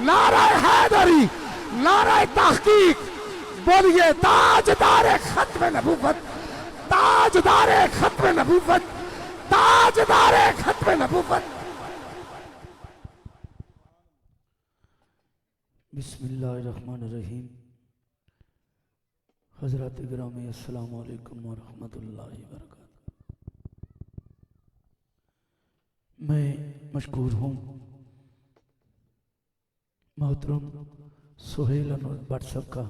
S2: नारे हैदरी, नारे तहकीक, बोलिए ताजदारे खत्म नबूवत, ताजदारे खत्म नबूवत, ताजदारे खत्म नबूवत।
S5: बिस्मिल्लाहिर्रहमानिर्रहीम। हज़रात गिरामी अस्सलामु अलैकुम व रहमतुल्लाहि व बरकातहू। मैं मशकूर हूँ मोहतरम सुहेल अनवर भट्ट साहब का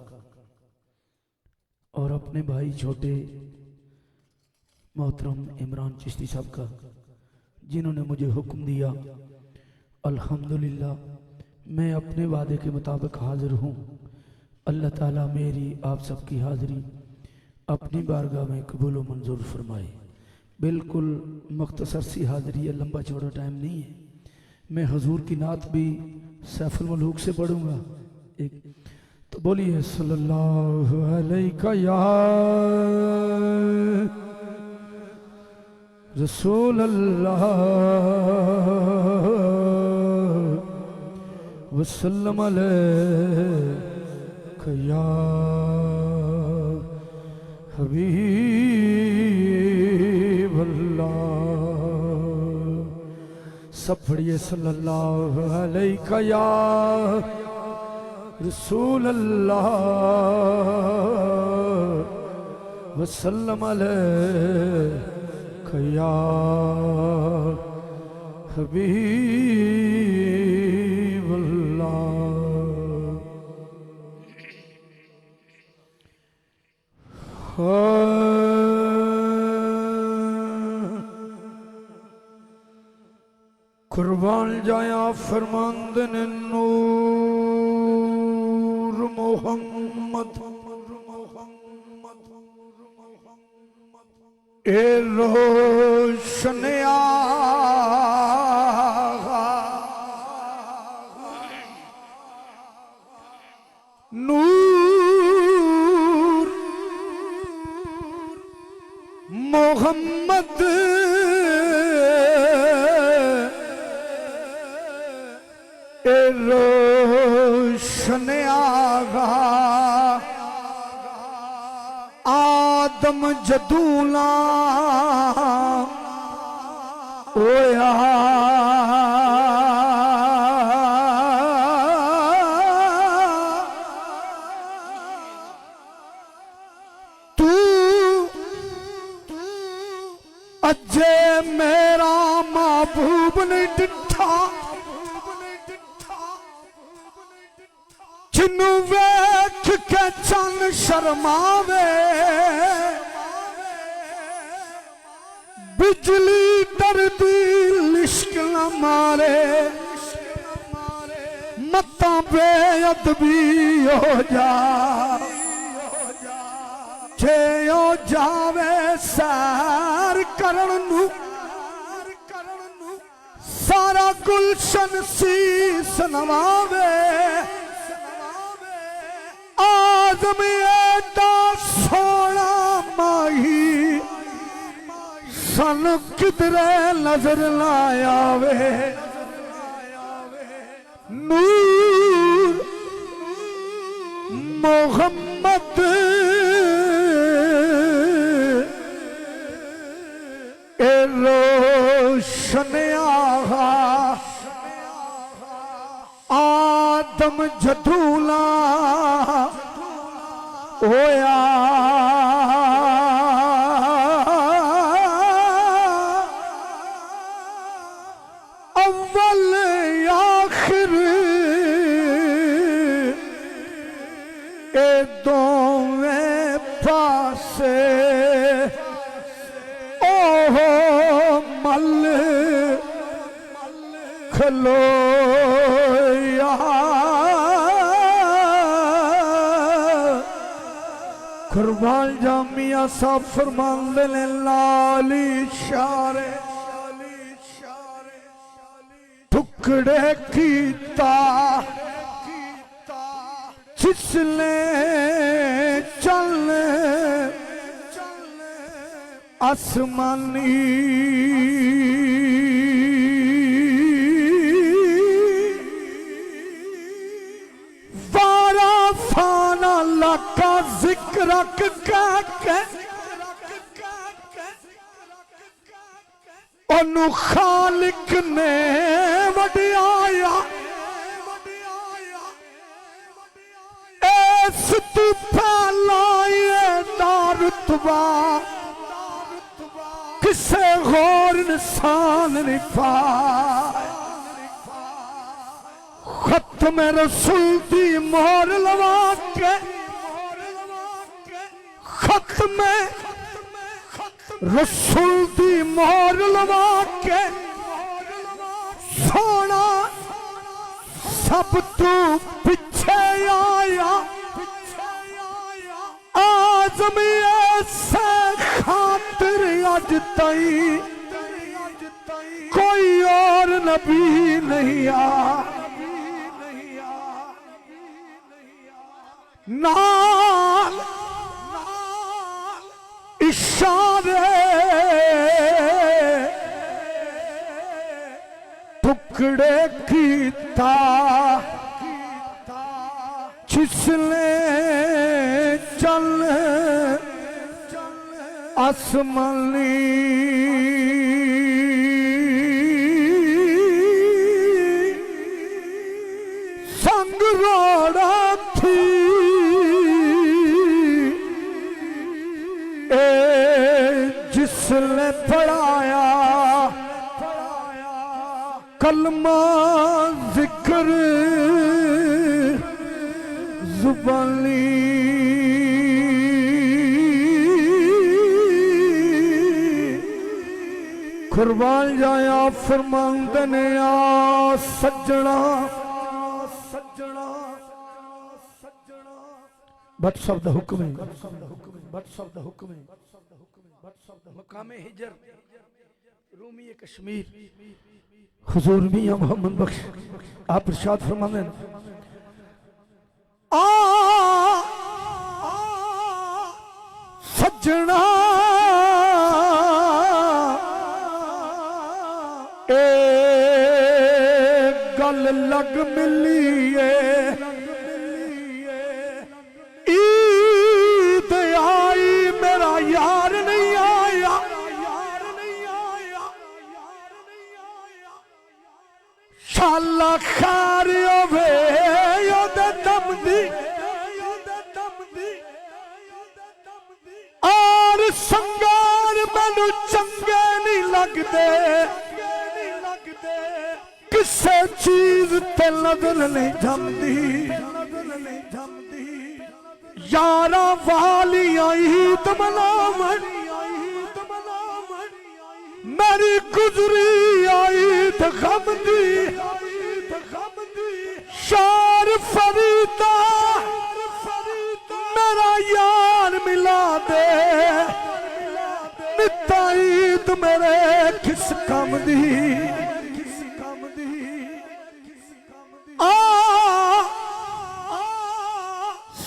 S5: और अपने भाई छोटे मोहतरम इमरान चिश्ती साहब का, जिन्होंने मुझे हुक्म दिया। अल्हम्दुलिल्लाह मैं अपने वादे के मुताबिक हाजिर हूँ। अल्लाह ताला मेरी आप सबकी हाज़िरी अपनी बारगाह में कबूल व मंजूर फरमाए। बिल्कुल मुख्तसर सी हाज़िरी है, लंबा चौड़ा टाइम नहीं है। मैं हुजूर की नात भी सैफुल मलूक से पढ़ूँगा एक, तो बोलिए सल्लल्लाहु अलैहि या रसूल अल्लाह वसल्लम अलैका या हबीब अल्लाह। सब पढ़िए सल्लल्लाहु अलैका या रसूल अल्लाह वसल्लम अलैका या हबीब अल्लाह। कुर्बान जाया फरमांद ने नूर मोहम्मद ए रोशन आगा नूर मोहम्मद ए रोशन आगा आदम जदूला ओया तू अजे मेरा महबूब नहीं डिठा जिन्नू वेख के चन शर्मावे बिजली डरदी लिश्क न मारे मत्ता बेअदबी हो जा जे ओ जावे सैर करन नू सारा गुलशन सीस नवावे आदम एडा सोना माही सन किधरे नजर लाया वे नूर मोहम्मद ए रोशन आगा आदम जदूला होया अव्वल आखिर ए दोवें पासे ओहो मल खलोया कुर्बान जामिया साहब फरमांदे ने लाली शारे टुकड़े कीता जिसने चल आसमानी वारा फाना लाका जिक्र के ओनु खालिक ने वडियाया इस तू फैलाए दा रुतबा किसे गौर इंसान नहीं पाया खत्म रसूल दी मोहर लगा के खत्म रसूल दी मोहर लगा के सोना सब तू पीछे आया आज़म ऐसे खातिर अज तई कोई और नबी नहीं आया नाल इशारे टुकड़े कीता जिसने चल आसमानी संग रोड़ा थी जिसने पढ़ाया कलमा जिक्र जुबानी कुर्बान जाया फरमांदे ने आ सज्जना बट शब्द हुक्म है बट शब्द हुक्म है मकामे हिजर रूमी कश्मीर हुजूर मियां मोहम्मद बख्श आप इरशाद फरमाते हैं सज्जना ए गल लग मिली ईद आई मेरा यार नहीं आया शाला खार होवे ओदे दम दी और संगार मैनू चंगे नहीं लगदे किसे चीज ते नजर नहीं जमदी यारा वाली ईद मनावन मेरी गुजरी ईद गम दी शार फरीदा मेरा यार मिला दे निता ईद मेरे किस कम दी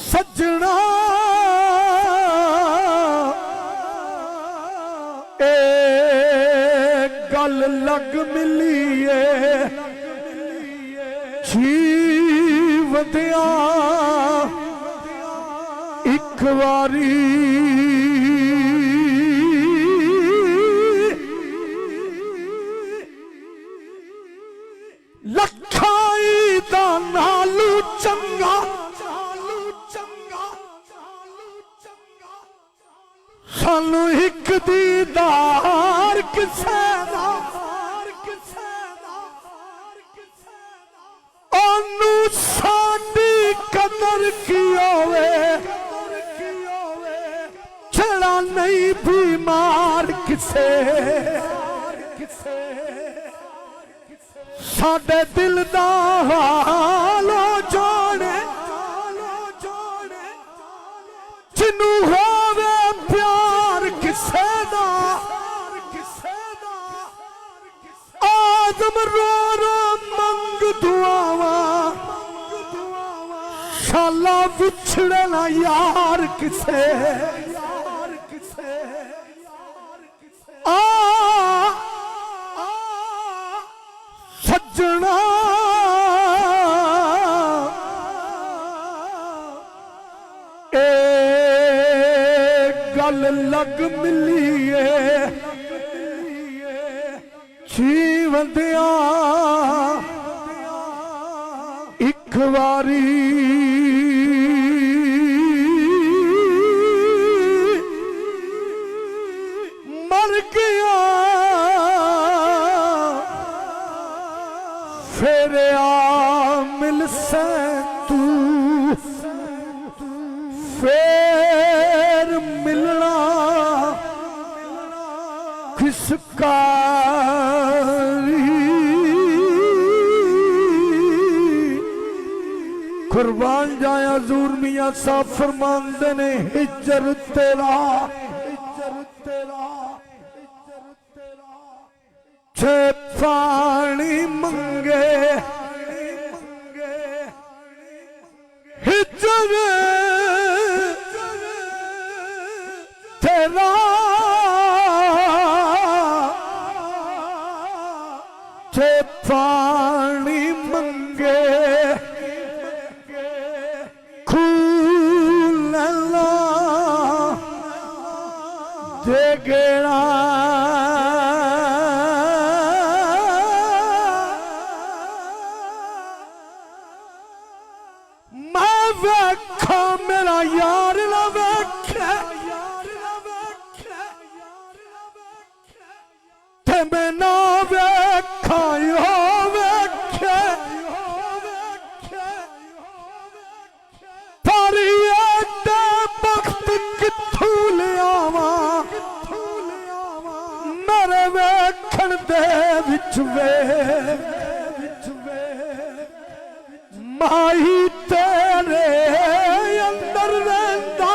S5: सज्जना ए गल लग मिली जीवदिया एक वारी लखाई दा नालू चंगा सानू एक दीदार किसे दा ओनू साडी कदर की होवे छड़ा नहीं बीमार किसे साडे दिल दा हाल जाने जिन्नू होवे प्यार किसे दा आदम रो रो मंग दुआवा शाला विछड़े ना यार किसे सजना ए गल लग मिली जीवन दिया एक बारी मर गया फिर आ मिल से तू फिर मिलना किसका कुर्बान जाया हजूर मियां साहब फरमांदे ने हिजर तेरा छे पानी मंगे हिजर तेरा छे पानी मंगे खूलना दे गेड़ा वेखा मेरा यार ना वेखे ते मैं ना वेखा यो वेखे पर एडे वक्त कित्थों लियावा मेरे वेखण दे विच वे माही तेरे अंदर रहंदा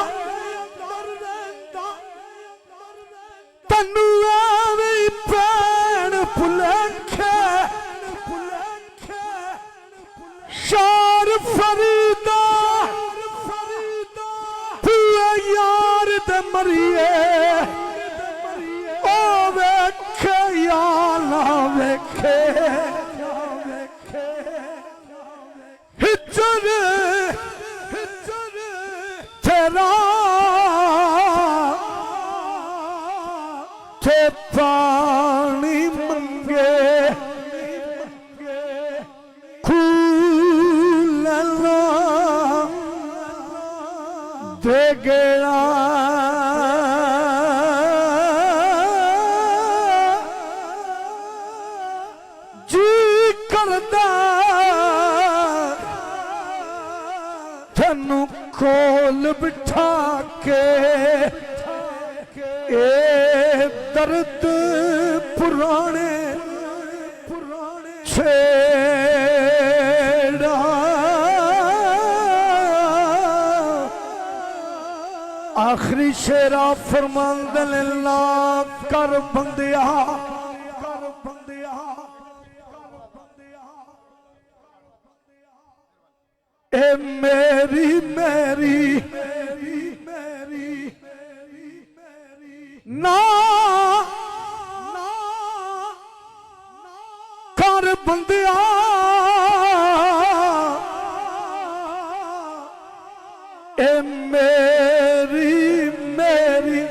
S5: तन्नू आवी पैण भुलेखे शार फरीदा पूरे यार दे मरिए ओ वेखे या ना वेखे हिजर तेरा थे पानी मंगे खूलना दे गया जी करदा तेनू कोल बिठा के ए दर्द पुराने छेड़ा आखिरी शेरा फरमांदे ला कर बंदिया ए मेरी मेरी ना कर बंदिया ए मेरी मेरी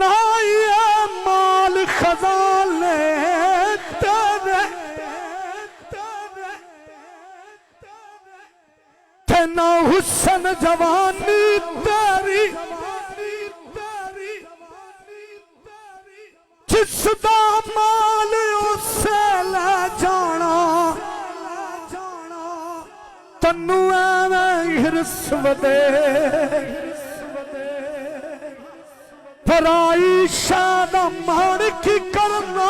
S5: ना ये माल खजाने तेरे हुसन जवानी तेरी जिसदा माल उसे ले जाना तन्नू एवें हिरस वदे पराई शादा मान की करना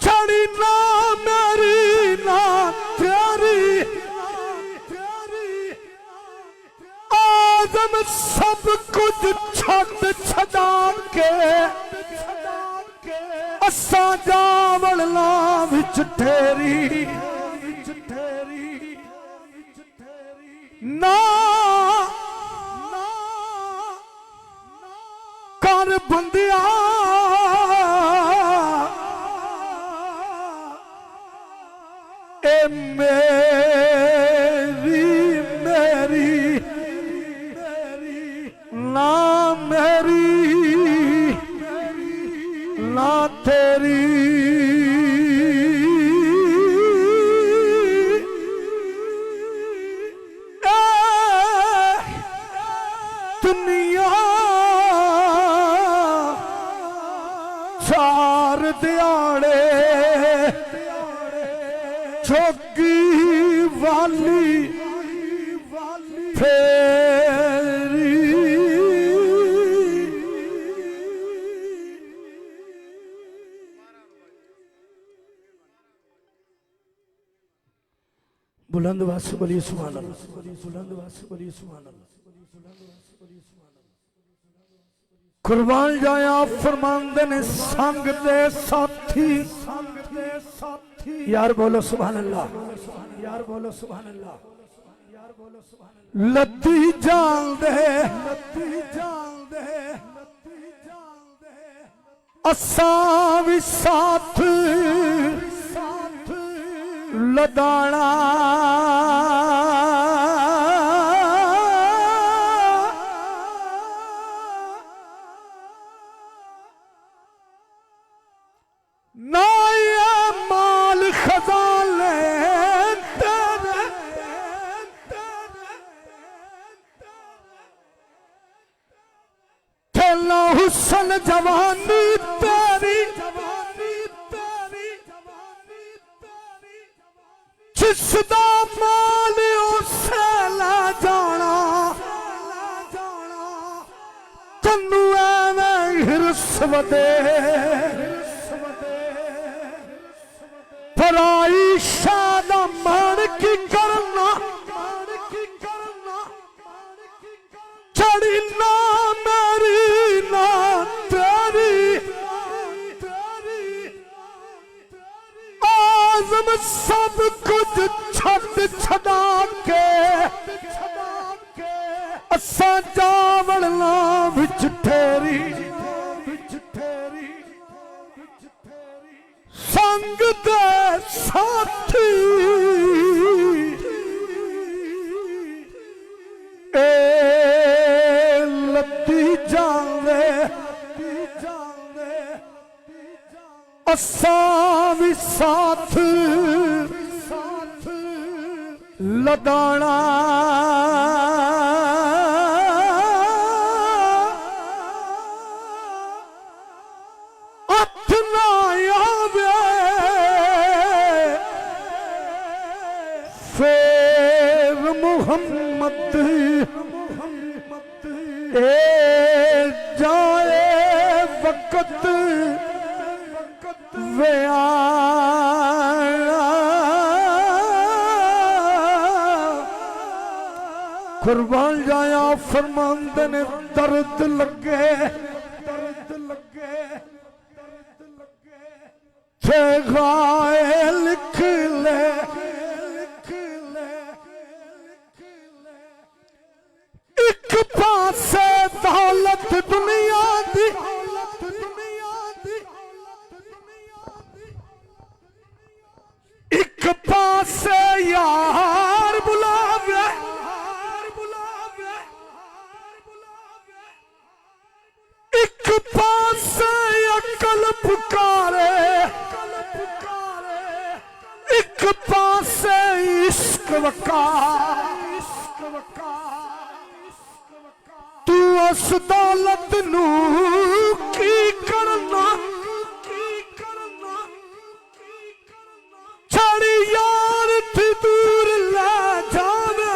S5: छड़ी ना मेरी ना तेरी आदम सब कुछ छट छड़ा के असा जावड़ना विच ठेरी ना कर बंदिया ए मेरी मेरी ना मेरी ना तेरी दुनिया चार दिहाड़े जोगी वाली फेरी बुलंद आवाज से बोलिए सुभान अल्लाह। बुलंद आवाज से बोलिए सुभान अल्लाह। कुर्बान जाया फरमांदे ने संग दे साथी यार बोलो सुभान अल्लाह। यार बोलो सुभान अल्लाह। यार बोलो सुभान अल्लाह। लद्दी जान दे असा भी साथ लदाना ना ये माल खजाने तेरे खेला हुसन जवानी तेरी जिसदा माल उसे ला जाना तन्नू एवें हिरस वदे पराई शादा मान की करना छड़ी ना मेरी ना तेरी आजम सब कुछ छट छड़ा के असा जावड़ना विच ठेरी संग दे साथी ए लद्दी जावे असा भी साथ लदाना अथना आवे फेर मुहम्मद ए जाए वक्त वे कुर्बान जाया फरमांदे ने दर्द लगे थे गाए लिख ले एक पासे दौलत दुनिया दी एक पासे यार बुलावे एक पासे अकल पुकारे एक पासे
S2: इश्क वकार तू उस दौलत नू की करना छड़ यार थी दूर ला जावे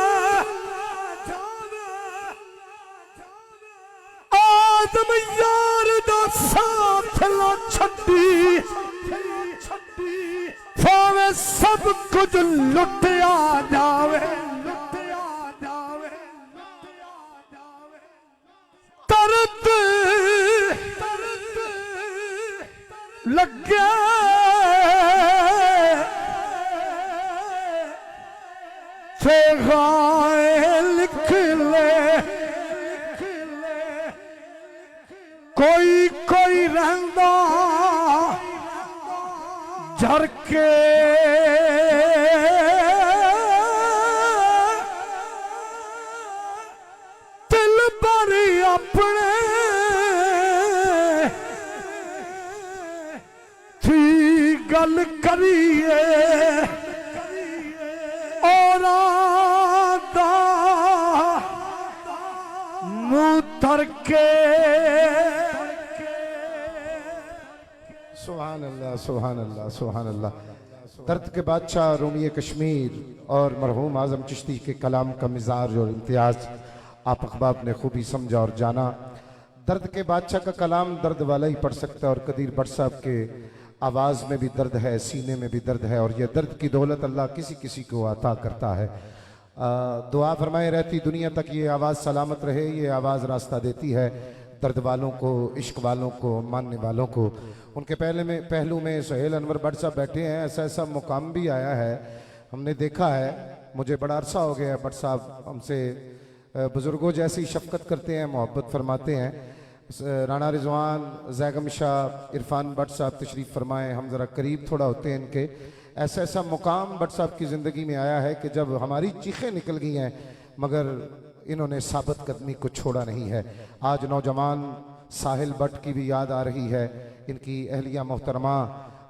S2: आदम यार दा साथ ला छड्डी भावे सब कुछ लुटिया जावे दर्द लगे थे गाए लिख ले कोई कोई रहंदा झरके दिल भरी अपने थी गल करिए और मुंह तरके सुभान अल्लाह सुभान अल्लाह सुभान अल्लाह। दर्द के बादशाह रूमी कश्मीर और मरहूम आजम चिश्ती के कलाम का मिजाज और इम्तियाज आप अहबाब ने खूबी समझा और जाना। दर्द के बादशाह का कलाम दर्द वाला ही पढ़ सकता है और कदीर भट्ट साहब के आवाज़ में भी दर्द है, सीने में भी दर्द है और यह दर्द की दौलत अल्लाह किसी किसी को अता करता है। दुआ फरमाए रहती दुनिया तक ये आवाज़ सलामत रहे, ये आवाज़ रास्ता देती है दर्द वालों को, इश्क वालों को, मानने वालों को। उनके पहलू में सुहेल अनवर भट्ट साहब बैठे हैं। ऐसा ऐसा मुकाम भी आया है, हमने देखा है, मुझे बड़ा अरसा हो गया है। भट्ट साहब हमसे बुज़ुर्गों जैसी शफकत करते हैं, मोहब्बत फरमाते हैं। राणा रिजवान, जैगम शाह, इरफान भट्ट साहब तशरीफ़ फरमाएँ, हम ज़रा करीब थोड़ा होते हैं इनके। ऐसा ऐसा मुकाम भट्ट साहब की ज़िंदगी में आया है कि जब हमारी चीखें निकल गई हैं मगर इन्होंने साबित कदमी को छोड़ा नहीं है। आज नौजवान साहिल भट्ट की भी याद आ रही है, इनकी अहलिया मोहतरमा,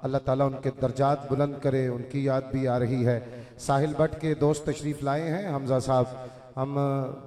S2: अल्लाह ताला उनके दर्जात बुलंद करे, उनकी याद भी आ रही है। साहिल भट्ट के दोस्त तशरीफ़ लाए हैं हमजा साहब। हम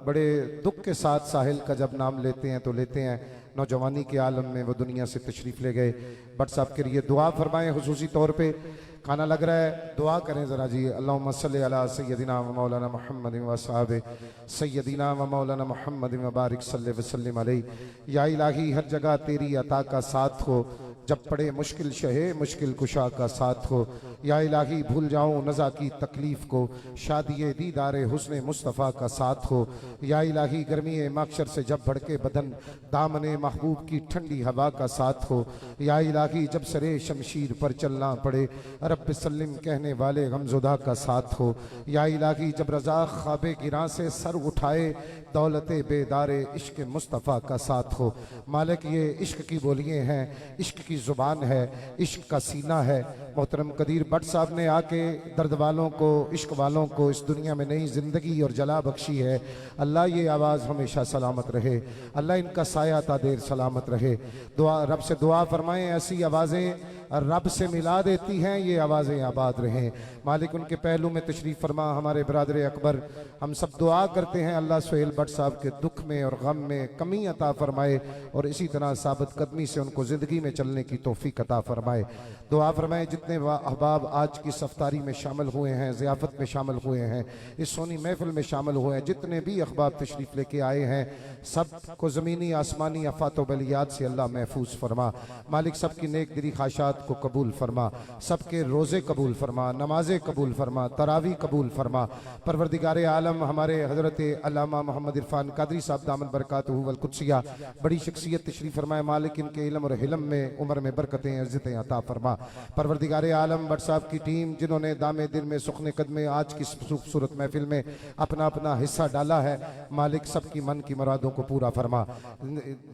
S2: बड़े दुख के साथ साहिल का जब नाम लेते हैं तो लेते हैं, नौजवानी के आलम में वो दुनिया से तशरीफ़ ले गए। भट्ट साहब के लिए दुआ फरमाएँ हुसूसी तौर पर। खाना लग रहा है, दुआ करें ज़रा जी। अल्लाहुम्मा सल्ली अला सय्यदिना व मौलाना मुहम्मद व असहाबे सय्यदिना व मौलाना मुहम्मद व बारिक सल्लि व सल्लिम अलैहि। या इलाही हर जगह तेरी अता का साथ हो, जब पड़े मुश्किल शहे मुश्किल कुशा का साथ हो। या इलाही भूल जाऊं नज़ा की तकलीफ़ को, शादी दीदारे हुस्न मुस्तफ़ा का साथ हो। या इलाही गर्मी माक्षर से जब भड़के बदन, दामने महबूब की ठंडी हवा का साथ हो। या इलाही जब सरे शमशीर पर चलना पड़े, रब सल्लिम कहने वाले गमजुदा का साथ हो। या इलाही जब रज़ा ख्वाबे गिरां से सर उठाए, दौलते बेदारे इश्क मुस्तफ़ा का साथ हो। मालिक ये इश्क की बोलियाँ हैं, इश्क की ज़ुबान है, इश्क का सीना है। मोहतरम कदीर भट्ट साहब ने आके दर्द वालों को, इश्क वालों को इस दुनिया में नई ज़िंदगी और जला बख्शी है। अल्लाह ये आवाज़ हमेशा सलामत रहे, अल्लाह इनका साया ता देर सलामत रहे। दुआ रब से दुआ फरमाएँ, ऐसी आवाज़ें रब से मिला देती हैं, ये आवाज़ें आबाद रहें। मालिक उनके पहलू में तशरीफ़ फरमा। हमारे बरादर अकबर, हम सब दुआ करते हैं अल्लाह सुहेल भट्ट साहब के दुख में और गम में कमी अता फरमाए और इसी तरह साबित कदमी से उनको ज़िंदगी में चलने की तौफीक अता फरमाए। दुआ फरमाए जितने अहबाब आज की सफ्तारी में शामिल हुए हैं, ज़ियाफ़त में शामिल हुए हैं, इस सोनी महफिल में शामिल हुए हैं, जितने भी अहबाब तशरीफ़ लेके आए हैं, सब को ज़मीनी आसमानी आफ़ात व बलियात से अल्लाह महफूज फरमा। मालिक सबकी नेक दिली ख्वाहिशात को कबूल फरमा, सबके रोज़े कबूल फरमा, नमाजें कबूल फरमा, तरावी कबूल फरमा। परवरदिगार आलम हमारे हज़रत अल्लामा मोहम्मद इरफान कादरी साहब दामन बरकातहू वल कुद्सिया, बड़ी शख्सियत तशरीफ़ फरमाए। मालिक इनके इल्म और हिलम में, उम्र में बरकतें, इज़्ज़तें अता फरमा। परवरदिगार आलम भट्ट साहब की टीम जिन्होंने दामे दिल में सुखने कदमे आज की खूबसूरत महफिल में अपना अपना हिस्सा डाला है, मालिक सबकी मन की मुरादों को पूरा फरमा।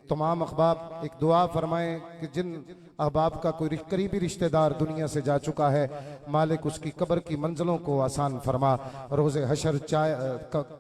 S2: तमाम अहबाब एक दुआ फरमाएँ कि जिन अहबाब का कोई करीबी रिश्तेदार दुनिया से जा चुका है, मालिक उसकी कब्र की मंजिलों को आसान फरमा। रोज़े हशर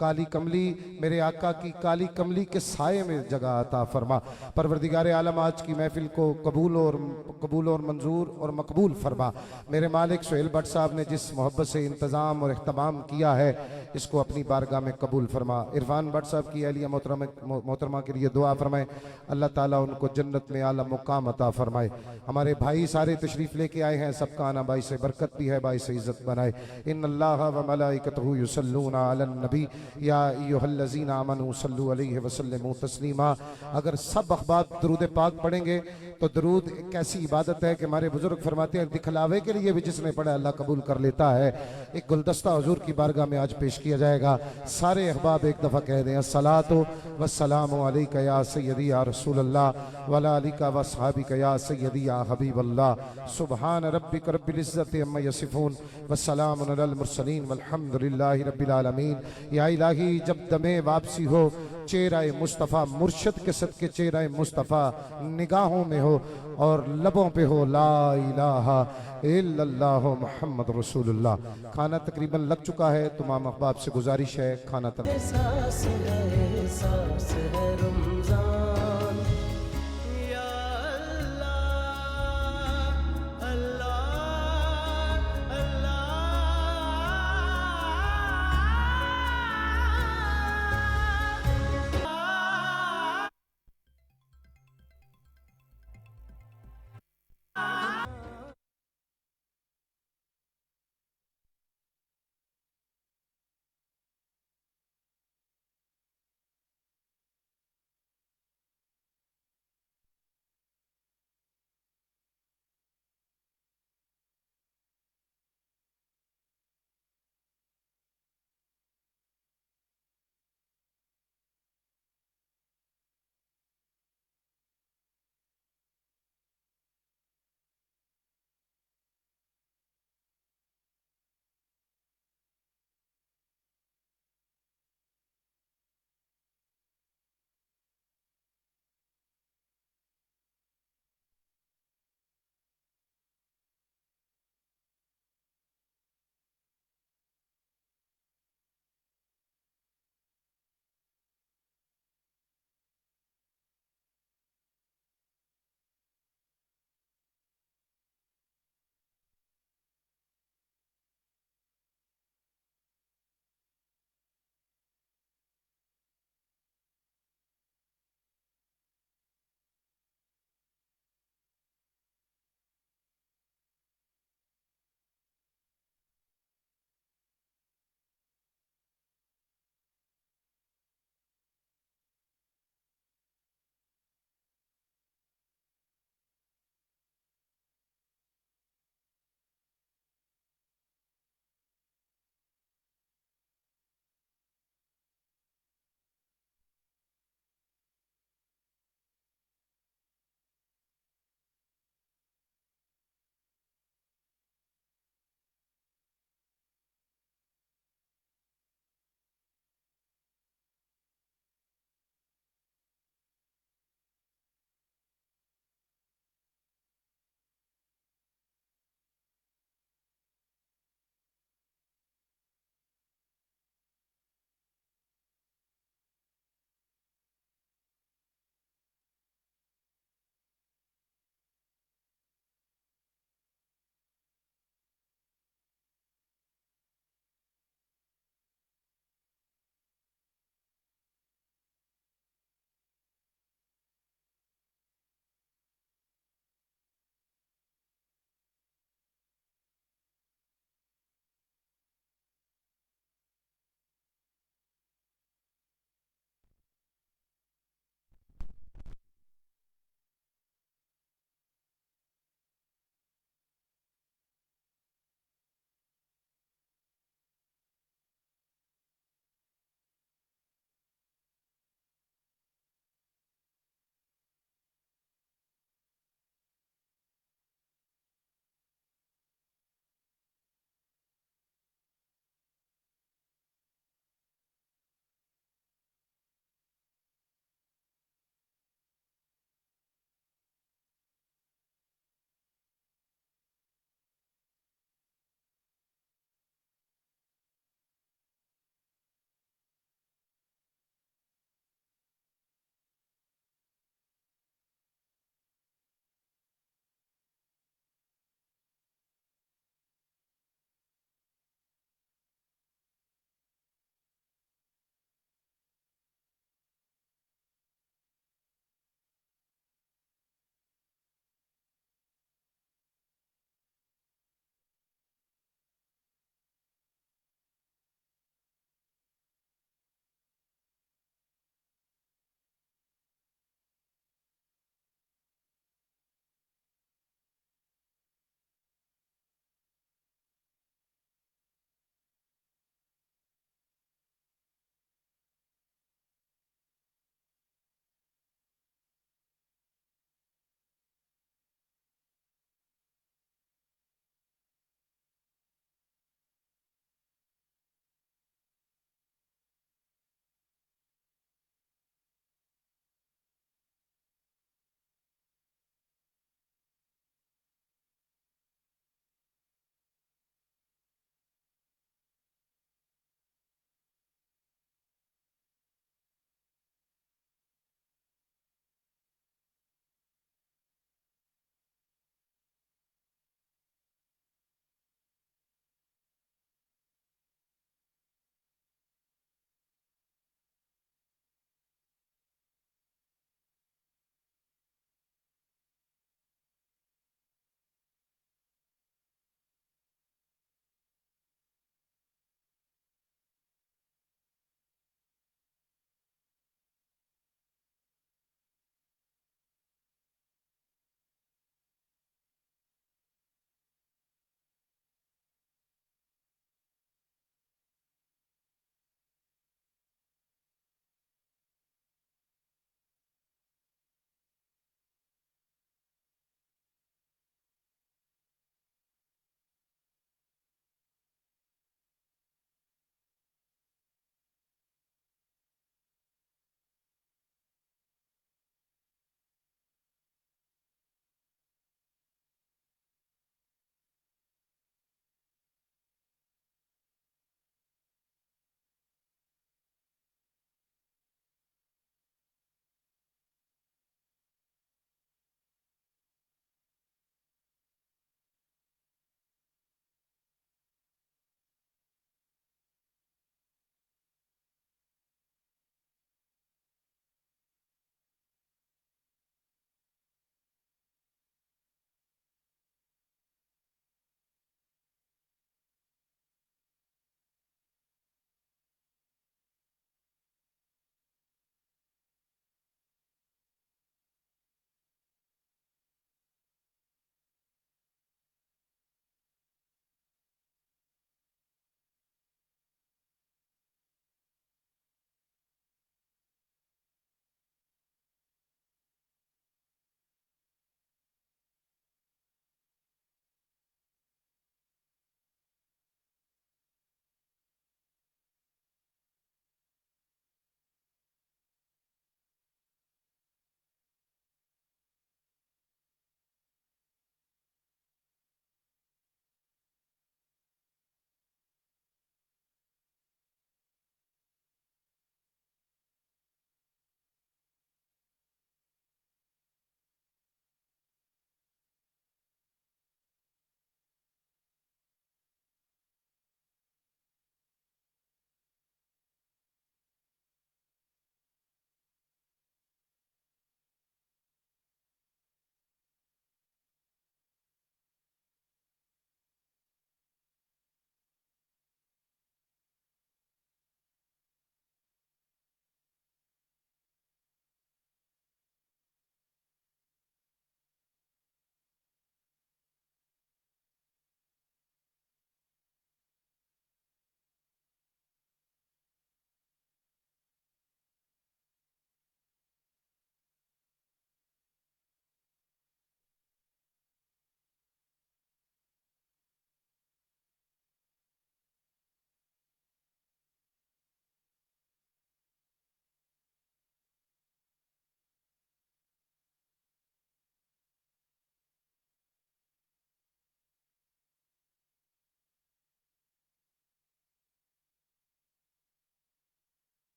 S2: काली कमली मेरे आका की काली कमली के साये में जगह अता फरमा। परवरदिगार आलम आज की महफिल को कबूल और मंजूर और मकबूल फरमा। मेरे मालिक सुहेल भट्ट साहब ने जिस मोहब्बत से इंतज़ाम और अहतमाम किया है, इसको अपनी बारगाह में कबूल फरमा। इरफान भट्ट साहब की अहलिया मोहतरमा के लिए दुआ फरमाए, अल्लाह ताला उनको जन्नत में आला मुकाम अता फरमाए। हमारे भाई सारे तशरीफ लेके आए हैं, सबका आना बाइस बरकत भी है, बाइस इज्जत बनाए। इन्नल्लाह व मलाइकतहु युसल्लूना अलन नबी या अय्युहल्लज़ीना आमनू सल्लु अलैहि व सल्लिमू तस्लीमा। अगर सब अहबाब दरूद पाक पढ़ेंगे तो दरूद एक ऐसी इबादत है कि हमारे बुजुर्ग फरमाते हैं दिखलावे के लिए भी जिसने पढ़ा अल्लाह कबूल कर लेता है। एक गुलदस्ता हुजूर की बारगाह में आज पेश किया जाएगा। सारे अहबाब एक दफ़ा कह दें, अस्सलातु वस्सलामु अलैका या सय्यदी या रसूल अल्लाह वला अलिका व सहाबिका या सय्यदी या हबीब अल्लाह। सुबहान रब्बिक रब्बिल इज्जति अम्मा यसिफून व सलामुन अलल मुरसलीन वल्हम्दुलिल्लाहि रब्बिल आलमीन। या इलाही, जब दमे वापसी हो चेहरा मुस्तफ़ा मुर्शिद के सदके चेहरा मुस्तफ़ा निगाहों में हो और लबों पे हो ला इलाहा इल्लल्लाह मुहम्मद रसूलुल्लाह। खाना तकरीबन लग चुका है, तमाम अहबाब से गुजारिश है खाना
S6: सांस है रमजान।